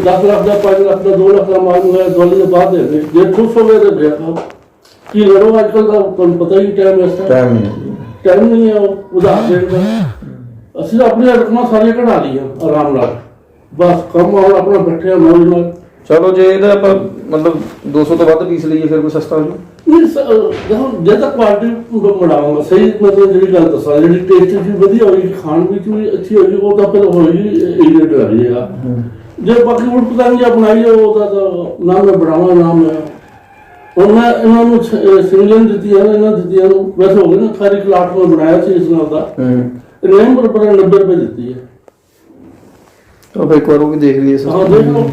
10 लाख का 5 लाख का 2 लाख का माल हुआ दिवाली के बाद देंगे। जे खुश हो गए तो देखा कि लड़ो आजकल का तुम पता ही टाइम ऐसा टाइम नहीं है उधार देने का। असि अपनी रकम सारी कढ़ा ली आराम नाल, बस कम और अपना बैठे मौज नाल। ਚਲੋ ਜੇ ਇਹਦਾ ਆਪਾਂ ਮਤਲਬ 200 ਤੋਂ ਵੱਧ ਪੀਸ ਲਈਏ ਫਿਰ ਕੋਈ ਸਸਤਾ ਹੋ ਜੂ? देखो जे तक क्वालिटी बढ़ाऊंगा सही, मतलब जी गल दसा जी टेस्ट भी वधिया होगी, खाण भी अच्छी होगी, वो तो फिर होगी रेट आ जाएगा। जे बाकी उठ पता नहीं बनाई है वो तो नाम मैं बढ़ावा नाम है। और मैं इन्होंने सिंगल दी है ना, इन्होंने दी है वैसे हो गए ना, खारी प्लाट में बनाया सी इस नाल दा नेम पर 90 रुपए दी है। तो फिर एक बार वो भी देख लिए हां देख लो,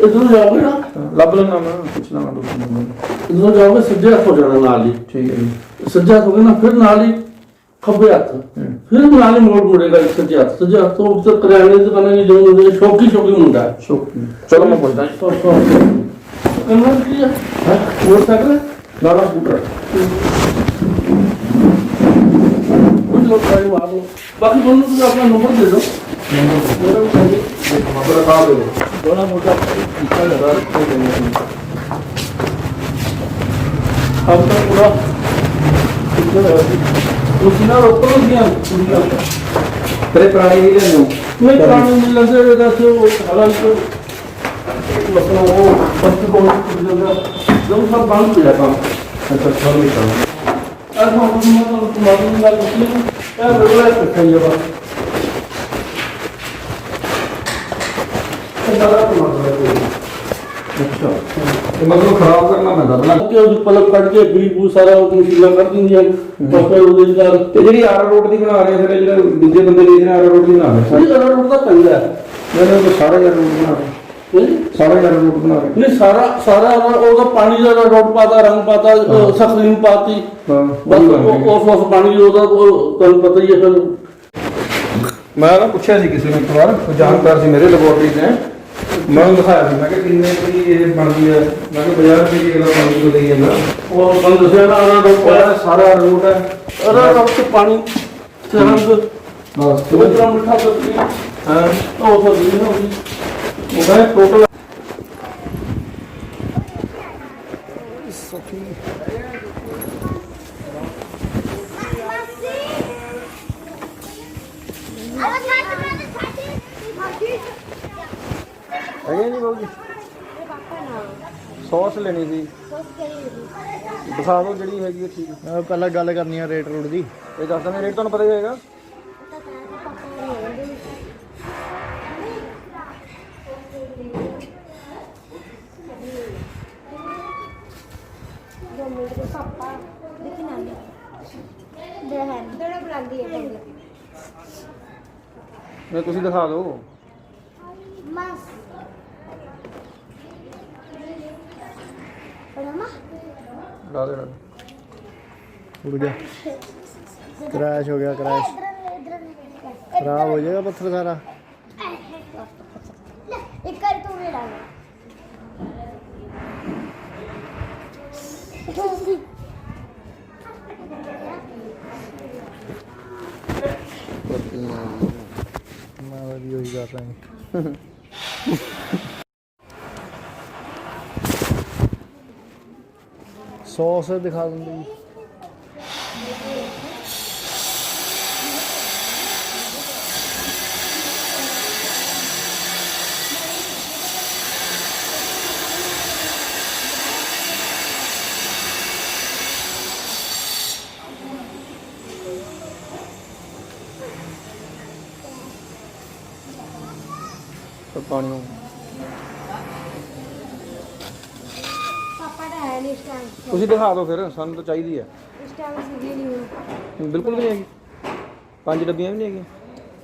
इधर जाओगे ना, ਲੱਭ ਲੈਣਾ ਮੈਂ ਕੁਛ ਨਾ ਦੋ। इधर जाओगे सज्जे हाथ हो जाना नाल ही, ठीक है जी। सज्जा हाथ हो गया ना, फिर नाल ही खब्बे हाथ, फिर नाल ही मोड़ मुड़ेगा सज्जे हाथ। सज्जे हाथ तो फिर किराने की दुकान की जो मुझे शौकी मुंडा है। शौकी, चलो मैं पूछता हूं। करना की है मोटरसाइकिल ना स्कूटर कुछ लोग गाड़ी मार लो। बाकी दोनों को अपना नंबर दे दो, मेरा भी चाहिए। हमारा कहा दे बड़ा मोटा निकल रहा है अब तक पूरा उसी ना रोक तो दिया दुनिया तेरे पुराने ही ले लो। नहीं पुराने मिल लगे रहते वो हालांकि अपना वो फर्स्ट को जब सब बंद हो जाता। अच्छा चलो भी चलो। आज हम तुम्हारे ना कुछ यार रेगुलर रखा है ये बात अच्छा मतलब खराब करना मैं दबना के उस पलक कट के बीज बू सारा मशीला कर दी है तो फिर ਉਹਦੇ ਨਾਲ ਤੇ ਜਿਹੜੀ ਆਰਾਰੋਟ ਦੀ ਬਣਾ ਰਹੇ ਫਿਰ ਜਿਹੜਾ ਦੂਜੇ ਬੰਦੇ ਦੇ ਜਿਹੜੇ ਆਰਾਰੋਟ ਦੀ ਬਣਾ ਰਹੇ ਸਾਰੀ ਅਰਾਰੋਟ ਦਾ ਪੈਂਦਾ ਹੈ। ਇਹਨਾਂ ਨੂੰ ਸਾਰਾ ਆਰਾਰੋਟ ਬਣਾ ਰਹੇ, ਸਾਰਾ ਆਰਾਰੋਟ ਬਣਾ ਰਹੇ। ਨਹੀਂ ਸਾਰਾ ਉਹਦਾ ਪਾਣੀ ਦਾ ਰੋਟ ਪਾਤਾ, ਰੰਗ ਪਾਤਾ, ਸਖਰੀਨ ਪਾਤੀ, ਹਾਂ ਬਸ ਉਸ ਪਾਣੀ ਉਹਦਾ ਤੁਹਾਨੂੰ ਪਤਾ ਹੀ ਹੈ। ਫਿਰ ਮੈਂ ਨਾ ਪੁੱਛਿਆ ਸੀ ਕਿਸੇ ਨੂੰ ਇੱਕ ਵਾਰ, ਜਾਣਕਾਰ ਸੀ ਮੇਰੇ ਲੈਬੋਰਟਰੀ 'ਚ, ਮੈਂ ਉਹਨੂੰ ਦਿਖਾਇਆ ਸੀ, ਮੈਂ ਕਿਹਾ ਕਿੰਨੇ ਦੀ ਇਹ ਬਣਦੀ ਹੈ, ਮੈਂ ਕਿਹਾ 50 ਰੁਪਏ ਦੀ ਕਿਲੋ ਪਾਣੀ ਤੋਂ ਲਈ ਜਾਂਦਾ। ਉਹ ਤੁਹਾਨੂੰ ਦੱਸਿਆ ਨਾ ਅਰਾਰੋਟ ਸਾਰਾ ਆਰਾਰੋਟ ਹੈ, ਅਰਾਰੋਟ ਚ ਪਾਣੀ ਤੇ ਰੰਗ ਬਸ ਉਹ ਤਰ੍ਹਾਂ ਮਿੱਠਾ ਸਬਜ਼ੀ ਹਾਂ ਉਹ ਸਬਜ਼ੀ ਨਾ ਹੋਈ। ਉਹ ਕਹਿੰਦਾ ਟੋਟਲ ਹੈਗੇ ਨਹੀਂ ਬਾਬੂ ਜੀ। ਸੌਸ ਲੈਣੀ ਸੀ, ਦਿਖਾ ਦਿਓ ਜਿਹੜੀ ਹੈਗੀ ਹੈ। ਠੀਕ ਹੈ, ਪਹਿਲਾਂ ਗੱਲ ਕਰਨੀ ਆ ਰੇਟ ਰੂਟ ਦੀ। ਇਹ ਦੱਸ ਦਿੰਦੇ, ਰੇਟ ਤੁਹਾਨੂੰ ਪਤਾ ਹੀ ਹੋਏਗਾ। ਨਹੀਂ ਤੁਸੀਂ ਦਿਖਾ ਦਿਓ। उड़ गया, क्रैश हो गया, क्रैश खराब हो जाएगा पत्थर सारा। एक कर तू भी डाल मैं भी वही कर रहा हूँ। सॉस दिखा दूँगी। पानी पापा का है नहीं इस टाइम, ਤੁਸੀਂ ਦਿਖਾ ਦਿਓ ਫਿਰ, ਸਾਨੂੰ ਤਾਂ ਚਾਹੀਦੀ ਹੈ। इस टाइम सीधी नहीं हूँ। ਬਿਲਕੁਲ ਵੀ ਨਹੀਂ ਹੈਗੀ, 5 ਡੱਬੀਆਂ ਵੀ ਨਹੀਂ ਹੈਗੀਆਂ।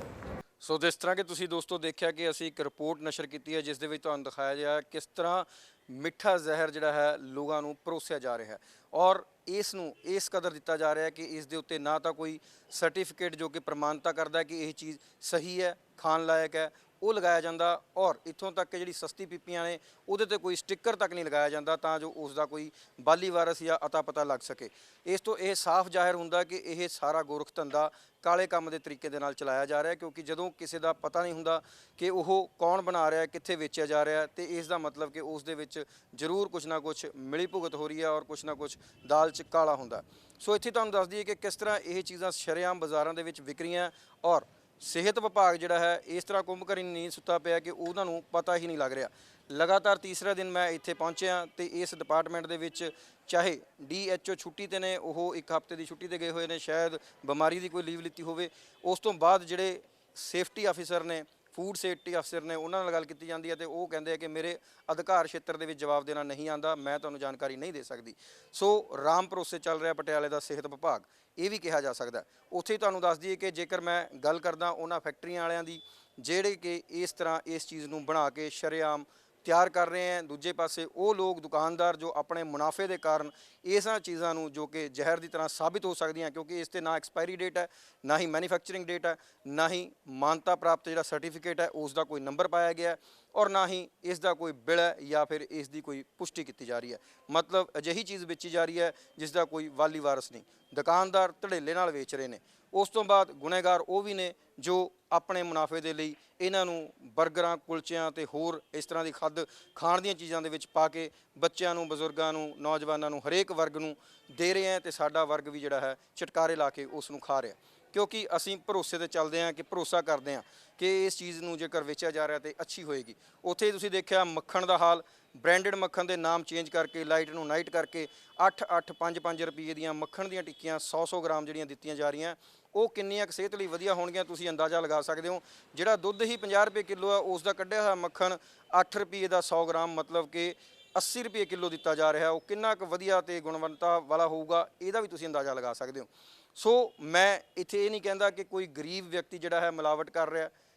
ਸੋ ਜਿਸ ਤਰ੍ਹਾਂ ਕਿ ਤੁਸੀਂ ਦੋਸਤੋ ਦੇਖਿਆ ਕਿ ਅਸੀਂ ਇੱਕ ਰਿਪੋਰਟ ਨਸ਼ਰ ਕੀਤੀ ਹੈ ਜਿਸ ਦੇ ਵਿੱਚ ਤੁਹਾਨੂੰ ਦਿਖਾਇਆ ਗਿਆ ਕਿਸ ਤਰ੍ਹਾਂ ਮਿੱਠਾ ਜ਼ਹਿਰ ਜਿਹੜਾ ਹੈ ਲੋਕਾਂ ਨੂੰ ਪਰੋਸਿਆ ਜਾ ਰਿਹਾ ਹੈ ਔਰ ਇਸ ਨੂੰ ਇਸ ਕਦਰ ਦਿੱਤਾ ਜਾ ਰਿਹਾ ਹੈ ਕਿ ਇਸ ਦੇ ਉੱਤੇ ਨਾ ਤਾਂ ਕੋਈ ਸਰਟੀਫਿਕੇਟ ਜੋ ਕਿ ਪ੍ਰਮਾਣਤਾ ਕਰਦਾ ਹੈ ਕਿ ਇਹ ਚੀਜ਼ ਸਹੀ ਹੈ, ਖਾਣ ਲਾਇਕ ਹੈ, ਉਹ ਲਗਾਇਆ ਜਾਂਦਾ ਔਰ ਇੱਥੋਂ ਤੱਕ ਕਿ ਜਿਹੜੀ ਸਸਤੀ ਪੀਪੀਆਂ ਨੇ ਉਹਦੇ ਤੇ ਕੋਈ ਸਟicker ਤੱਕ ਨਹੀਂ ਲਗਾਇਆ ਜਾਂਦਾ ਤਾਂ ਜੋ ਉਸ ਦਾ ਕੋਈ ਬਾਲੀ ਵਾਰਸ ਜਾਂ ਅਤਾ ਪਤਾ ਲੱਗ ਸਕੇ। ਇਸ ਤੋਂ ਇਹ ਸਾਫ਼ ਜ਼ਾਹਿਰ ਹੁੰਦਾ ਕਿ ਇਹ ਸਾਰਾ ਗੋਰਖ ਧੰਦਾ ਕਾਲੇ ਕੰਮ ਦੇ ਤਰੀਕੇ ਦੇ ਨਾਲ ਚਲਾਇਆ ਜਾ ਰਿਹਾ ਕਿਉਂਕਿ ਜਦੋਂ ਕਿਸੇ ਦਾ ਪਤਾ ਨਹੀਂ ਹੁੰਦਾ ਕਿ ਉਹ ਕੌਣ ਬਣਾ ਰਿਹਾ, ਕਿੱਥੇ ਵੇਚਿਆ ਜਾ ਰਿਹਾ ਤੇ ਇਸ ਦਾ ਮਤਲਬ ਕਿ ਉਸ ਦੇ ਵਿੱਚ ਜ਼ਰੂਰ ਕੁਝ ਨਾ ਕੁਝ ਮਿਲੀ ਭੁਗਤ ਹੋ ਰਹੀ ਹੈ ਔਰ ਕੁਝ ਨਾ ਕੁਝ ਦਾਲ 'ਚ ਕਾਲਾ ਹੁੰਦਾ। ਸੋ ਇੱਥੇ ਤੁਹਾਨੂੰ ਦੱਸ ਦਈਏ ਕਿ ਕਿਸ ਤਰ੍ਹਾਂ ਇਹ ਚੀਜ਼ਾਂ ਸ਼ਰੇਆਮ ਬਾਜ਼ਾਰਾਂ ਦੇ ਵਿੱਚ ਵਿਕ ਰਹੀਆਂ ਔਰ ਸਿਹਤ ਵਿਭਾਗ ਜਿਹੜਾ ਹੈ ਇਸ ਤਰ੍ਹਾਂ ਕੁੰਭਕਰੀ ਨੀਂਦ ਸੁੱਤਾ ਪਿਆ ਕਿ ਉਹਨਾਂ ਨੂੰ ਪਤਾ ਹੀ ਨਹੀਂ ਲੱਗ ਰਿਹਾ। ਲਗਾਤਾਰ ਤੀਸਰਾ ਦਿਨ ਮੈਂ ਇੱਥੇ ਪਹੁੰਚਿਆ ਤੇ ਇਸ ਡਿਪਾਰਟਮੈਂਟ ਦੇ ਵਿੱਚ ਚਾਹੇ DHO ਛੁੱਟੀ ਤੇ ਨੇ, ਉਹ 1 ਹਫ਼ਤੇ ਦੀ ਛੁੱਟੀ ਤੇ ਗਏ ਹੋਏ ਨੇ, ਸ਼ਾਇਦ ਬਿਮਾਰੀ ਦੀ ਕੋਈ ਲੀਵ ਲਿੱਤੀ ਹੋਵੇ। ਉਸ ਤੋਂ ਬਾਅਦ ਜਿਹੜੇ ਸੇਫਟੀ ਆਫੀਸਰ ਨੇ, ਫੂਡ ਸੇਫਟੀ ਅਫਸਰ ਨੇ, ਉਹਨਾਂ ਨਾਲ ਗੱਲ ਕੀਤੀ ਜਾਂਦੀ ਹੈ ਤੇ ਉਹ ਕਹਿੰਦੇ ਆ ਕਿ ਮੇਰੇ ਅਧਿਕਾਰ ਖੇਤਰ ਦੇ ਵਿੱਚ ਜਵਾਬ ਦੇਣਾ ਨਹੀਂ ਆਉਂਦਾ, ਮੈਂ ਤੁਹਾਨੂੰ ਜਾਣਕਾਰੀ ਨਹੀਂ ਦੇ ਸਕਦੀ। ਸੋ ਰਾਮ ਭਰੋਸੇ ਚੱਲ ਰਿਹਾ ਪਟਿਆਲੇ ਦਾ ਸਿਹਤ ਵਿਭਾਗ, ਇਹ ਵੀ ਕਿਹਾ ਜਾ ਸਕਦਾ। ਉੱਥੇ ਹੀ ਤੁਹਾਨੂੰ ਦੱਸ ਦਈਏ ਕਿ ਜੇਕਰ ਮੈਂ ਗੱਲ ਕਰਦਾ ਉਹਨਾਂ ਫੈਕਟਰੀਆਂ ਵਾਲਿਆਂ ਦੀ ਜਿਹੜੇ ਕਿ ਇਸ ਤਰ੍ਹਾਂ ਇਸ ਚੀਜ਼ ਨੂੰ ਬਣਾ ਕੇ ਸ਼ਰੇਆਮ ਤਿਆਰ ਕਰ ਰਹੇ ਹੈ, ਦੂਜੇ ਪਾਸੇ ਉਹ ਲੋਕ ਦੁਕਾਨਦਾਰ ਜੋ ਆਪਣੇ ਮੁਨਾਫੇ ਦੇ ਕਾਰਨ ਇਸਾਂ ਚੀਜ਼ਾਂ ਨੂੰ ਜੋ ਕਿ ਜ਼ਹਿਰ ਦੀ ਤਰ੍ਹਾਂ ਸਾਬਿਤ ਹੋ ਸਕਦੀਆਂ ਕਿਉਂਕਿ ਇਸ ਤੇ ਨਾ ਐਕਸਪਾਇਰੀ ਡੇਟ ਹੈ, ਨਾ ਹੀ ਮੈਨੂਫੈਕਚਰਿੰਗ ਡੇਟ ਹੈ, ਨਾ ਹੀ ਮਾਨਤਾ ਪ੍ਰਾਪਤ ਜਿਹੜਾ ਸਰਟੀਫਿਕੇਟ ਹੈ ਉਸ ਦਾ ਕੋਈ ਨੰਬਰ ਪਾਇਆ ਗਿਆ ਔਰ ਨਾ ਹੀ ਇਸ ਦਾ ਕੋਈ ਬਿਲ ਹੈ ਜਾਂ ਫਿਰ ਇਸ ਦੀ ਕੋਈ ਪੁਸ਼ਟੀ ਕੀਤੀ ਜਾ ਰਹੀ ਹੈ। ਮਤਲਬ ਅਜਿਹੀ ਚੀਜ਼ ਵੇਚੀ ਜਾ ਰਹੀ ਹੈ ਜਿਸ ਦਾ ਕੋਈ ਵਾਲੀ ਵਾਰਸ ਨਹੀਂ, ਦੁਕਾਨਦਾਰ ਧੜੇਲੇ ਨਾਲ ਵੇਚ ਰਹੇ ਨੇ। ਉਸ ਤੋਂ ਬਾਅਦ ਗੁਨੇਗਾਰ ਉਹ ਵੀ ਨੇ ਜੋ ਆਪਣੇ ਮੁਨਾਫੇ ਦੇ ਲਈ ਇਹਨਾਂ ਨੂੰ ਬਰਗਰਾਂ, ਕੁਲਚਿਆਂ ਤੇ ਹੋਰ ਇਸ ਤਰ੍ਹਾਂ ਦੀ ਖੱਦ ਖਾਣ ਦੀਆਂ ਚੀਜ਼ਾਂ ਦੇ ਵਿੱਚ ਪਾ ਕੇ ਬੱਚਿਆਂ ਨੂੰ, ਬਜ਼ੁਰਗਾਂ ਨੂੰ, ਨੌਜਵਾਨਾਂ ਨੂੰ, ਹਰੇਕ ਵਰਗ ਨੂੰ ਦੇ ਰਹੇ ਹੈ ਤੇ ਸਾਡਾ ਵਰਗ ਵੀ ਜਿਹੜਾ ਹੈ ਚਟਕਾਰੇ ਲਾ ਕੇ ਉਸ ਨੂੰ ਖਾ ਰਿਹਾ ਕਿਉਂਕਿ ਅਸੀਂ ਭਰੋਸੇ ਤੇ ਚੱਲਦੇ ਹਾਂ ਕਿ ਭਰੋਸਾ ਕਰਦੇ ਹਾਂ ਕਿ ਇਸ ਚੀਜ਼ ਨੂੰ ਜੇਕਰ ਵੇਚਿਆ ਜਾ ਰਿਹਾ ਤੇ ਅੱਛੀ ਹੋਏਗੀ। ਉੱਥੇ ਤੁਸੀਂ ਦੇਖਿਆ ਮੱਖਣ ਦਾ ਹਾਲ, ਬ੍ਰਾਂਡਡ ਮੱਖਣ ਦੇ ਨਾਮ ਚੇਂਜ ਕਰਕੇ, ਲਾਈਟ ਨੂੰ ਨਾਈਟ ਕਰਕੇ 8-8, 5-5 ਰੁਪਏ ਦੀਆਂ ਮੱਖਣ ਦੀਆਂ ਟਿੱਕੀਆਂ 100-100 ਗ੍ਰਾਮ ਜਿਹੜੀਆਂ ਦਿੱਤੀਆਂ ਜਾ ਰਹੀਆਂ, ਉਹ ਕਿੰਨੀਆਂ ਕੁ ਸਿਹਤ ਲਈ ਵਧੀਆ ਹੋਣਗੀਆਂ ਤੁਸੀਂ ਅੰਦਾਜ਼ਾ ਲਗਾ ਸਕਦੇ ਹੋ। ਜਿਹੜਾ ਦੁੱਧ ਹੀ 50 ਰੁਪਏ ਕਿਲੋ ਆ ਉਸ ਦਾ ਕੱਢਿਆ ਹੋਇਆ ਮੱਖਣ 8 ਰੁਪਏ ਦਾ 100 ਗ੍ਰਾਮ ਮਤਲਬ ਕਿ 80 ਰੁਪਏ ਕਿਲੋ ਦਿੱਤਾ ਜਾ ਰਿਹਾ, ਉਹ ਕਿੰਨਾ ਕੁ ਵਧੀਆ ਤੇ ਗੁਣਵੰਤਾ ਵਾਲਾ ਹੋਊਗਾ ਇਹਦਾ ਵੀ ਤੁਸੀਂ ਅੰਦਾਜ਼ਾ ਲਗਾ ਸਕਦੇ ਹੋ। ਸੋ ਮੈਂ ਇੱਥੇ ਇਹ ਨਹੀਂ ਕਹਿੰਦਾ ਕਿ ਕੋਈ ਗਰੀਬ ਵਿਅਕਤੀ ਜਿਹੜਾ ਹੈ ਮਿਲਾਵਟ ਕਰ ਰਿਹਾ,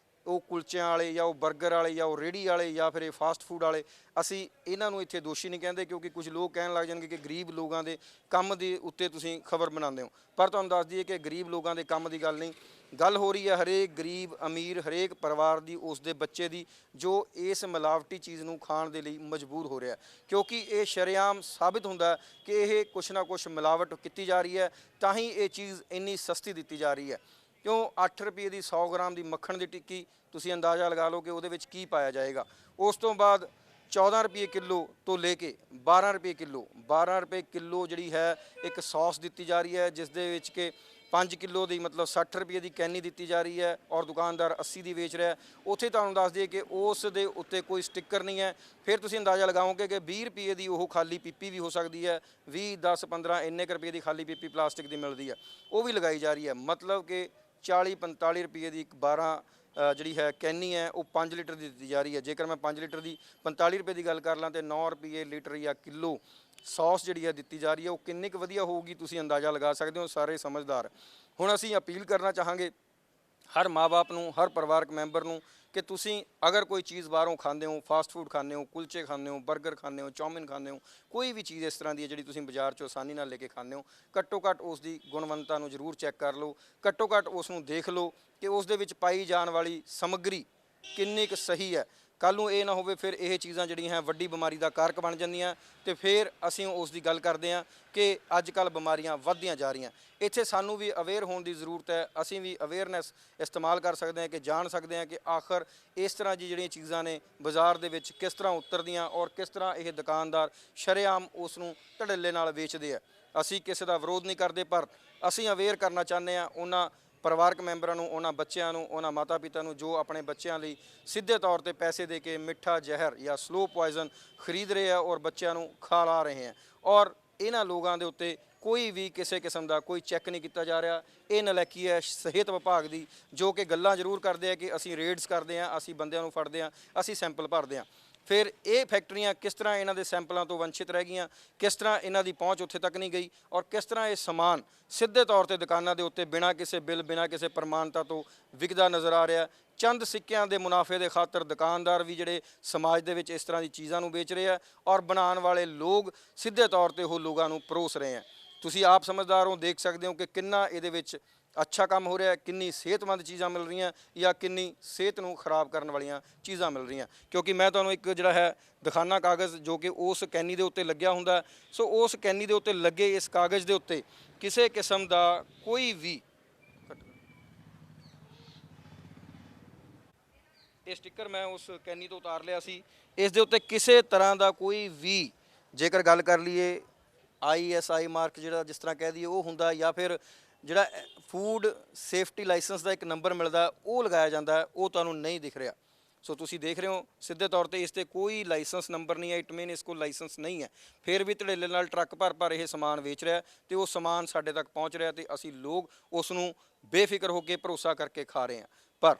ਉਹ ਕੁਲਚਿਆਂ ਵਾਲੇ ਜਾਂ ਉਹ 버ਗਰ ਵਾਲੇ ਜਾਂ ਉਹ ਰੇਹੜੀ ਵਾਲੇ ਜਾਂ ਫਿਰ ਇਹ ਫਾਸਟ ਫੂਡ ਵਾਲੇ, ਅਸੀਂ ਇਹਨਾਂ ਨੂੰ ਇੱਥੇ ਦੋਸ਼ੀ ਨਹੀਂ ਕਹਿੰਦੇ ਕਿਉਂਕਿ ਕੁਝ ਲੋਕ ਕਹਿਣ ਲੱਗ ਜਾਣਗੇ ਕਿ ਗਰੀਬ ਲੋਕਾਂ ਦੇ ਕੰਮ ਦੇ ਉੱਤੇ ਤੁਸੀਂ ਖਬਰ ਬਣਾਉਂਦੇ ਹੋ। ਪਰ ਤੁਹਾਨੂੰ ਦੱਸ ਦਈਏ ਕਿ ਗਰੀਬ ਲੋਕਾਂ ਦੇ ਕੰਮ ਦੀ ਗੱਲ ਨਹੀਂ, ਗੱਲ ਹੋ ਰਹੀ ਹੈ ਹਰੇਕ ਗਰੀਬ ਅਮੀਰ ਹਰੇਕ ਪਰਿਵਾਰ ਦੀ, ਉਸ ਦੇ ਬੱਚੇ ਦੀ ਜੋ ਇਸ ਮਿਲਾਵਟੀ ਚੀਜ਼ ਨੂੰ ਖਾਣ ਦੇ ਲਈ ਮਜਬੂਰ ਹੋ ਰਿਹਾ ਕਿਉਂਕਿ ਇਹ ਸ਼ਰੇਆਮ ਸਾਬਿਤ ਹੁੰਦਾ ਕਿ ਇਹ ਕੁਛ ਨਾ ਕੁਛ ਮਿਲਾਵਟ ਕੀਤੀ ਜਾ ਰਹੀ ਹੈ ਤਾਂ ਹੀ ਇਹ ਚੀਜ਼ ਇੰਨੀ ਸਸਤੀ ਦਿੱਤੀ ਜਾ ਰਹੀ ਹੈ। ਕਿਉਂ 8 ਰੁਪਏ ਦੀ 100 ਗ੍ਰਾਮ ਦੀ ਮੱਖਣ ਦੀ ਟਿੱਕੀ ਤੁਸੀਂ ਅੰਦਾਜ਼ਾ ਲਗਾ ਲਓ ਕਿ ਉਹਦੇ ਵਿੱਚ ਕੀ ਪਾਇਆ ਜਾਏਗਾ। ਉਸ ਤੋਂ ਬਾਅਦ 14 ਰੁਪਏ ਕਿਲੋ ਤੋਂ ਲੈ ਕੇ 12 ਰੁਪਏ ਕਿਲੋ, 12 ਰੁਪਏ ਕਿਲੋ ਜਿਹੜੀ ਹੈ ਇੱਕ ਸੌਸ ਦਿੱਤੀ ਜਾ ਰਹੀ ਹੈ ਜਿਸ ਦੇ ਵਿੱਚ ਕਿ 5 ਕਿਲੋ ਦੀ ਮਤਲਬ 60 ਰੁਪਏ ਦੀ ਕੈਨੀ ਦਿੱਤੀ ਜਾ ਰਹੀ ਹੈ ਔਰ ਦੁਕਾਨਦਾਰ 80 ਦੀ ਵੇਚ ਰਿਹਾ। ਉੱਥੇ ਤੁਹਾਨੂੰ ਦੱਸ ਦਈਏ ਕਿ ਉਸ ਦੇ ਉੱਤੇ ਕੋਈ ਸਟicker ਨਹੀਂ ਹੈ। ਫਿਰ ਤੁਸੀਂ ਅੰਦਾਜ਼ਾ ਲਗਾਓਗੇ ਕਿ 20 ਰੁਪਏ ਦੀ ਉਹ ਖਾਲੀ ਪੀਪੀ ਵੀ ਹੋ ਸਕਦੀ ਹੈ, 20, 10, 15 ਇੰਨੇ ਕੁ ਰੁਪਏ ਦੀ ਖਾਲੀ ਪੀਪੀ ਪਲਾਸਟਿਕ ਦੀ ਮਿਲਦੀ ਹੈ, ਉਹ ਵੀ ਲਗਾਈ ਜਾ ਰਹੀ ਹੈ। ਮਤਲਬ ਕਿ 40-45 ਰੁਪਏ ਦੀ ਇੱਕ 12 ਜਿਹੜੀ ਹੈ ਕੈਨੀ ਹੈ ਉਹ 5 ਲੀਟਰ ਦੀ ਦਿੱਤੀ ਜਾ ਰਹੀ ਹੈ। ਜੇਕਰ ਮੈਂ 5 ਲੀਟਰ ਦੀ 45 ਰੁਪਏ ਦੀ ਗੱਲ ਕਰ ਲਾਂ ਤੇ 9 ਰੁਪਏ ਲੀਟਰ ਜਾਂ ਕਿਲੋ ਸੌਸ ਜਿਹੜੀ ਹੈ ਦਿੱਤੀ ਜਾ ਰਹੀ ਹੈ, ਉਹ ਕਿੰਨੀ ਕੁ ਵਧੀਆ ਹੋਊਗੀ ਤੁਸੀਂ ਅੰਦਾਜ਼ਾ ਲਗਾ ਸਕਦੇ ਹੋ ਸਾਰੇ ਸਮਝਦਾਰ। ਹੁਣ ਅਸੀਂ ਅਪੀਲ ਕਰਨਾ ਚਾਹਾਂਗੇ ਹਰ ਮਾਂ-ਬਾਪ ਨੂੰ, ਹਰ ਪਰਿਵਾਰਕ ਮੈਂਬਰ ਨੂੰ ਕਿ ਤੁਸੀਂ ਅਗਰ ਕੋਈ ਚੀਜ਼ ਬਾਹਰੋਂ ਖਾਂਦੇ ਹੋ, ਫਾਸਟ ਫੂਡ ਖਾਂਦੇ ਹੋ, ਕੁਲਚੇ ਖਾਂਦੇ ਹੋ, 버ਗਰ ਖਾਂਦੇ ਹੋ, ਚੌਮਿਨ ਖਾਂਦੇ ਹੋ, ਕੋਈ ਵੀ ਚੀਜ਼ ਇਸ ਤਰ੍ਹਾਂ ਦੀ ਹੈ ਜਿਹੜੀ ਤੁਸੀਂ ਬਾਜ਼ਾਰ 'ਚੋਂ ਆਸਾਨੀ ਨਾਲ ਲੈ ਕੇ ਖਾਂਦੇ ਹੋ, ਘੱਟੋ ਘੱਟ ਉਸ ਦੀ ਗੁਣਵੰਤਾ ਨੂੰ ਜ਼ਰੂਰ ਚੈੱਕ ਕਰ ਲਓ। ਘੱਟੋ ਘੱਟ ਉਸ ਨੂੰ ਦੇਖ ਲਓ ਕਿ ਉਸ ਦੇ ਵਿੱਚ ਪਾਈ ਜਾਣ ਵਾਲੀ ਸਮੱਗਰੀ ਕਿੰਨੀ ਕੁ ਸਹੀ ਹੈ। ਕੱਲ੍ਹ ਨੂੰ ਇਹ ਨਾ ਹੋਵੇ ਫਿਰ ਇਹ ਚੀਜ਼ਾਂ ਜਿਹੜੀਆਂ ਹੈ ਵੱਡੀ ਬਿਮਾਰੀ ਦਾ ਕਾਰਕ ਬਣ ਜਾਂਦੀਆਂ ਤੇ ਫਿਰ ਅਸੀਂ ਉਸ ਦੀ ਗੱਲ ਕਰਦੇ ਹਾਂ ਕਿ ਅੱਜ ਕੱਲ੍ਹ ਬਿਮਾਰੀਆਂ ਵੱਧਦੀਆਂ ਜਾ ਰਹੀਆਂ। ਇੱਥੇ ਸਾਨੂੰ ਵੀ ਅਵੇਅਰ ਹੋਣ ਦੀ ਜ਼ਰੂਰਤ ਹੈ। ਅਸੀਂ ਵੀ ਅਵੇਅਰਨੈਸ ਇਸਤੇਮਾਲ ਕਰ ਸਕਦੇ ਹਾਂ ਕਿ ਜਾਣ ਸਕਦੇ ਹਾਂ ਕਿ ਆਖਰ ਇਸ ਤਰ੍ਹਾਂ ਦੀ ਜਿਹੜੀਆਂ ਚੀਜ਼ਾਂ ਨੇ ਬਾਜ਼ਾਰ ਦੇ ਵਿੱਚ ਕਿਸ ਤਰ੍ਹਾਂ ਉਤਰਦੀਆਂ ਔਰ ਕਿਸ ਤਰ੍ਹਾਂ ਇਹ ਦੁਕਾਨਦਾਰ ਸ਼ਰੇਆਮ ਉਸ ਨੂੰ ਧੜੱਲੇ ਨਾਲ ਵੇਚਦੇ ਆ। ਅਸੀਂ ਕਿਸੇ ਦਾ ਵਿਰੋਧ ਨਹੀਂ ਕਰਦੇ, ਪਰ ਅਸੀਂ ਅਵੇਅਰ ਕਰਨਾ ਚਾਹੁੰਦੇ ਹਾਂ ਉਹਨਾਂ ਪਰਿਵਾਰਕ ਮੈਂਬਰਾਂ ਨੂੰ, ਉਹਨਾਂ ਬੱਚਿਆਂ ਨੂੰ, ਉਹਨਾਂ ਮਾਤਾ ਪਿਤਾ ਨੂੰ ਜੋ ਆਪਣੇ ਬੱਚਿਆਂ ਲਈ ਸਿੱਧੇ ਤੌਰ ਤੇ ਪੈਸੇ ਦੇ ਕੇ ਮਿੱਠਾ ਜ਼ਹਿਰ ਜਾਂ ਸਲੋ ਪੋਇਜ਼ਨ ਖਰੀਦ ਰਹੇ ਆ ਔਰ ਬੱਚਿਆਂ ਨੂੰ ਖਿਲਾ ਰਹੇ ਆ। ਔਰ ਇਹਨਾਂ ਲੋਕਾਂ ਦੇ ਉੱਤੇ ਕੋਈ ਵੀ ਕਿਸੇ ਕਿਸਮ ਦਾ ਕੋਈ ਚੈੱਕ ਨਹੀਂ ਕੀਤਾ ਜਾ ਰਿਹਾ। ਇਹ ਨਲਾਇਕੀ ਹੈ ਸਿਹਤ ਵਿਭਾਗ ਦੀ, ਜੋ ਕਿ ਗੱਲਾਂ ਜ਼ਰੂਰ ਕਰਦੇ ਆ ਕਿ ਅਸੀਂ ਰੇਡਸ ਕਰਦੇ ਆ, ਅਸੀਂ ਬੰਦਿਆਂ ਨੂੰ ਫੜਦੇ ਆ, ਅਸੀਂ ਸੈਂਪਲ ਭਰਦੇ ਆ। ਫਿਰ ਇਹ ਫੈਕਟਰੀਆਂ ਕਿਸ ਤਰ੍ਹਾਂ ਇਹਨਾਂ ਦੇ ਸੈਂਪਲਾਂ ਤੋਂ ਵੰਚਿਤ ਰਹਿ ਗਈਆਂ, ਕਿਸ ਤਰ੍ਹਾਂ ਇਹਨਾਂ ਦੀ ਪਹੁੰਚ ਉੱਥੇ ਤੱਕ ਨਹੀਂ ਗਈ ਔਰ ਕਿਸ ਤਰ੍ਹਾਂ ਇਹ ਸਮਾਨ ਸਿੱਧੇ ਤੌਰ ਤੇ ਦੁਕਾਨਾਂ ਦੇ ਉੱਤੇ ਬਿਨਾਂ ਕਿਸੇ ਬਿੱਲ, ਬਿਨਾਂ ਕਿਸੇ ਪ੍ਰਮਾਣਤਾ ਤੋਂ ਵਿਕਦਾ ਨਜ਼ਰ ਆ ਰਿਹਾ। ਚੰਦ ਸਿੱਕਿਆਂ ਦੇ ਮੁਨਾਫੇ ਦੇ ਖਾਤਰ ਦੁਕਾਨਦਾਰ ਵੀ ਜਿਹੜੇ ਸਮਾਜ ਦੇ ਵਿੱਚ ਇਸ ਤਰ੍ਹਾਂ ਦੀ ਚੀਜ਼ਾਂ ਨੂੰ ਵੇਚ ਰਹੇ ਆ ਔਰ ਬਣਾਉਣ ਵਾਲੇ ਲੋਕ ਸਿੱਧੇ ਤੌਰ ਤੇ ਉਹ ਲੋਕਾਂ ਨੂੰ ਪਰੋਸ ਰਹੇ ਆ। ਤੁਸੀਂ ਆਪ ਸਮਝਦਾਰ ਹੋ, ਦੇਖ ਸਕਦੇ ਹੋ ਕਿ ਕਿੰਨਾ ਇਹਦੇ ਵਿੱਚ ਅੱਛਾ ਕੰਮ ਹੋ ਰਿਹਾ, ਕਿੰਨੀ ਸਿਹਤਮੰਦ ਚੀਜ਼ਾਂ ਮਿਲ ਰਹੀਆਂ ਜਾਂ ਕਿੰਨੀ ਸਿਹਤ ਨੂੰ ਖਰਾਬ ਕਰਨ ਵਾਲੀਆਂ ਚੀਜ਼ਾਂ ਮਿਲ ਰਹੀਆਂ। ਕਿਉਂਕਿ ਮੈਂ ਤੁਹਾਨੂੰ ਇੱਕ ਜਿਹੜਾ ਹੈ ਦਿਖਾਨਾ ਕਾਗਜ਼ ਜੋ ਕਿ ਉਸ ਕੈਨੀ ਦੇ ਉੱਤੇ ਲੱਗਿਆ ਹੁੰਦਾ। ਸੋ ਉਸ ਕੈਨੀ ਦੇ ਉੱਤੇ ਲੱਗੇ ਇਸ ਕਾਗਜ਼ ਦੇ ਉੱਤੇ ਕਿਸੇ ਕਿਸਮ ਦਾ ਕੋਈ ਵੀ ਇਹ ਸਟicker ਮੈਂ ਉਸ ਕੈਨੀ ਤੋਂ ਉਤਾਰ ਲਿਆ ਸੀ। ਇਸ ਦੇ ਉੱਤੇ ਕਿਸੇ ਤਰ੍ਹਾਂ ਦਾ ਕੋਈ ਵੀ, ਜੇਕਰ ਗੱਲ ਕਰ ਲਈਏ ISI ਮਾਰਕ ਜਿਹੜਾ ਜਿਸ ਤਰ੍ਹਾਂ ਕਹਿ ਦਈਏ ਉਹ ਹੁੰਦਾ, ਜਾਂ ਫਿਰ ਜਿਹੜਾ ਫੂਡ ਸੇਫਟੀ ਲਾਇਸੈਂਸ ਦਾ ਇੱਕ ਨੰਬਰ ਮਿਲਦਾ ਉਹ ਲਗਾਇਆ ਜਾਂਦਾ, ਉਹ ਤੁਹਾਨੂੰ ਨਹੀਂ ਦਿਖ ਰਿਹਾ। ਸੋ ਤੁਸੀਂ ਦੇਖ ਰਹੇ ਹੋ ਸਿੱਧੇ ਤੌਰ ਤੇ ਇਸ ਤੇ ਕੋਈ ਲਾਇਸੈਂਸ ਨੰਬਰ ਨਹੀਂ ਹੈ। ਇਟ ਮੀਨ ਇਸ ਕੋਲ ਲਾਇਸੈਂਸ ਨਹੀਂ ਹੈ, ਫਿਰ ਵੀ ਧੜੇਲੇ ਨਾਲ ਟਰੱਕ ਭਰ ਭਰ ਇਹ ਸਮਾਨ ਵੇਚ ਰਿਹਾ ਤੇ ਉਹ ਸਮਾਨ ਸਾਡੇ ਤੱਕ ਪਹੁੰਚ ਰਿਹਾ ਤੇ ਅਸੀਂ ਲੋਕ ਉਸ ਨੂੰ ਬੇਫਿਕਰ ਹੋ ਕੇ ਭਰੋਸਾ ਕਰਕੇ ਖਾ ਰਹੇ ਹਾਂ। ਪਰ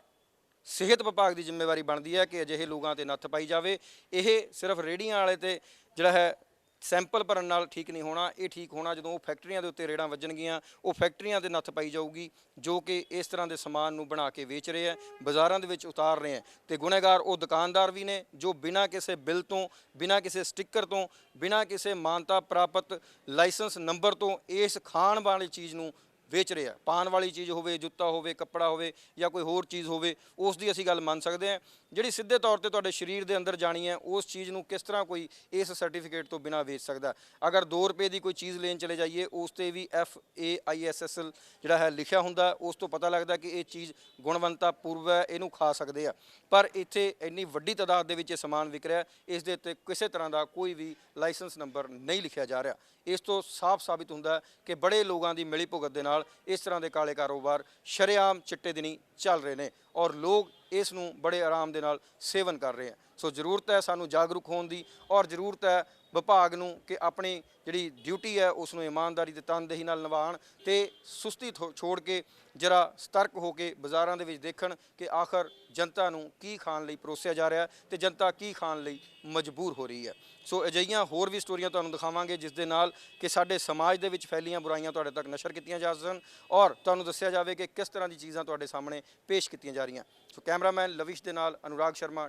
ਸਿਹਤ ਵਿਭਾਗ ਦੀ ਜ਼ਿੰਮੇਵਾਰੀ ਬਣਦੀ ਹੈ ਕਿ ਅਜਿਹੇ ਲੋਕਾਂ ਤੇ ਨੱਥ ਪਾਈ ਜਾਵੇ। ਇਹ ਸਿਰਫ ਰੇਹੜੀਆਂ ਵਾਲੇ ਤੇ ਜਿਹੜਾ ਹੈ ਸੈਂਪਲ ਭਰਨ ਨਾਲ ਠੀਕ ਨਹੀਂ ਹੋਣਾ। ਇਹ ਠੀਕ ਹੋਣਾ ਜਦੋਂ ਉਹ ਫੈਕਟਰੀਆਂ ਦੇ ਉੱਤੇ ਰੇੜਾਂ ਵੱਜਣਗੀਆਂ, ਉਹ ਫੈਕਟਰੀਆਂ ਦੇ ਨੱਥ ਪਾਈ ਜਾਊਗੀ ਜੋ ਕਿ ਇਸ ਤਰ੍ਹਾਂ ਦੇ ਸਮਾਨ ਨੂੰ ਬਣਾ ਕੇ ਵੇਚ ਰਹੇ ਆ, ਬਾਜ਼ਾਰਾਂ ਦੇ ਵਿੱਚ ਉਤਾਰ ਰਹੇ ਆ। ਤੇ ਗੁਨਹਗਾਰ ਉਹ ਦੁਕਾਨਦਾਰ ਵੀ ਨੇ ਜੋ ਬਿਨਾਂ ਕਿਸੇ ਬਿੱਲ ਤੋਂ, ਬਿਨਾਂ ਕਿਸੇ ਸਟicker ਤੋਂ, ਬਿਨਾਂ ਕਿਸੇ ਮਾਨਤਾ ਪ੍ਰਾਪਤ ਲਾਇਸੈਂਸ ਨੰਬਰ ਤੋਂ ਇਸ ਖਾਣ ਵਾਲੀ ਚੀਜ਼ ਨੂੰ ਵੇਚ ਰਹੇ ਆ। ਪਾਣ ਵਾਲੀ ਚੀਜ਼ ਹੋਵੇ, ਜੁੱਤਾ ਹੋਵੇ, ਕੱਪੜਾ ਹੋਵੇ ਜਾਂ ਕੋਈ ਹੋਰ ਚੀਜ਼ ਹੋਵੇ, ਉਸ ਦੀ ਅਸੀਂ ਗੱਲ ਮੰਨ ਸਕਦੇ ਹਾਂ। ਜਿਹੜੀ ਸਿੱਧੇ ਤੌਰ ਤੇ ਤੁਹਾਡੇ ਸਰੀਰ ਦੇ ਅੰਦਰ ਜਾਣੀ ਹੈ, ਉਸ ਚੀਜ਼ ਨੂੰ ਕਿਸ ਤਰ੍ਹਾਂ ਕੋਈ ਇਸ ਸਰਟੀਫਿਕੇਟ ਤੋਂ ਬਿਨਾਂ ਵੇਚ ਸਕਦਾ। ਅਗਰ 2 ਰੁਪਏ ਦੀ ਕੋਈ ਚੀਜ਼ ਲੈਣ ਚਲੇ ਜਾਈਏ, ਉਸ ਤੇ ਵੀ FAISSL ਜਿਹੜਾ ਹੈ ਲਿਖਿਆ ਹੁੰਦਾ, ਉਸ ਤੋਂ ਪਤਾ ਲੱਗਦਾ ਕਿ ਇਹ ਚੀਜ਼ ਗੁਣਵੰਤਾ ਪੂਰਵ ਹੈ, ਇਹਨੂੰ ਖਾ ਸਕਦੇ ਆ। ਪਰ ਇੱਥੇ ਇੰਨੀ ਵੱਡੀ ਤਾਦਾਦ ਦੇ ਵਿੱਚ ਇਹ ਸਮਾਨ ਵਿਕ ਰਿਹਾ, ਇਸ ਦੇ ਉੱਤੇ ਕਿਸੇ ਤਰ੍ਹਾਂ ਦਾ ਕੋਈ ਵੀ ਲਾਇਸੈਂਸ ਨੰਬਰ ਨਹੀਂ ਲਿਖਿਆ ਜਾ ਰਿਹਾ। ਇਸ ਤੋਂ ਸਾਫ਼ ਸਾਬਿਤ ਹੁੰਦਾ ਕਿ ਬੜੇ ਲੋਕਾਂ ਦੀ ਮਿਲੀ ਭੁਗਤ ਦੇ ਨਾਲ ਇਸ ਤਰ੍ਹਾਂ ਦੇ ਕਾਲੇ ਕਾਰੋਬਾਰ ਸ਼ਰੇਆਮ ਚਿੱਟੇ ਦਿਨੀ ਚੱਲ ਰਹੇ ਨੇ ਔਰ ਲੋਕ ਇਸ ਨੂੰ ਬੜੇ ਆਰਾਮ ਦੇ ਨਾਲ ਸੇਵਨ ਕਰ ਰਹੇ ਆ। ਸੋ ਜ਼ਰੂਰਤ ਹੈ ਸਾਨੂੰ ਜਾਗਰੂਕ ਹੋਣ ਦੀ ਔਰ ਜ਼ਰੂਰਤ ਹੈ ਵਿਭਾਗ ਨੂੰ ਕਿ ਆਪਣੀ ਜਿਹੜੀ ਡਿਊਟੀ ਹੈ ਉਸ ਨੂੰ ਇਮਾਨਦਾਰੀ ਤੇ ਤਨਦੇਹੀ ਨਾਲ ਨਿਭਾਉਣ ਤੇ ਸੁਸਤੀ ਛੋੜ ਕੇ ਜਰਾ ਸਤਰਕ ਹੋ ਕੇ ਬਾਜ਼ਾਰਾਂ ਦੇ ਵਿੱਚ ਦੇਖਣ ਕਿ ਆਖਰ ਜਨਤਾ ਨੂੰ ਕੀ ਖਾਣ ਲਈ ਪਰੋਸਿਆ ਜਾ ਰਿਹਾ ਤੇ ਜਨਤਾ ਕੀ ਖਾਣ ਲਈ ਮਜਬੂਰ ਹੋ ਰਹੀ ਹੈ। ਸੋ ਅਜਿਹੀਆਂ ਹੋਰ ਵੀ ਸਟੋਰੀਆਂ ਤੁਹਾਨੂੰ ਦਿਖਾਵਾਂਗੇ ਜਿਸ ਦੇ ਨਾਲ ਕਿ ਸਾਡੇ ਸਮਾਜ ਦੇ ਵਿੱਚ ਫੈਲੀਆਂ ਬੁਰਾਈਆਂ ਤੁਹਾਡੇ ਤੱਕ ਨਸ਼ਰ ਕੀਤੀਆਂ ਜਾ ਸਕਣ ਔਰ ਤੁਹਾਨੂੰ ਦੱਸਿਆ ਜਾਵੇ ਕਿ ਕਿਸ ਤਰ੍ਹਾਂ ਦੀ ਚੀਜ਼ਾਂ ਤੁਹਾਡੇ ਸਾਹਮਣੇ ਪੇਸ਼ ਕੀਤੀਆਂ ਜਾ ਰਹੀਆਂ। ਸੋ ਕੈਮਰਾਮੈਨ ਲਵਿਸ਼ ਦੇ ਨਾਲ ਅਨੁਰਾਗ ਸ਼ਰਮਾ।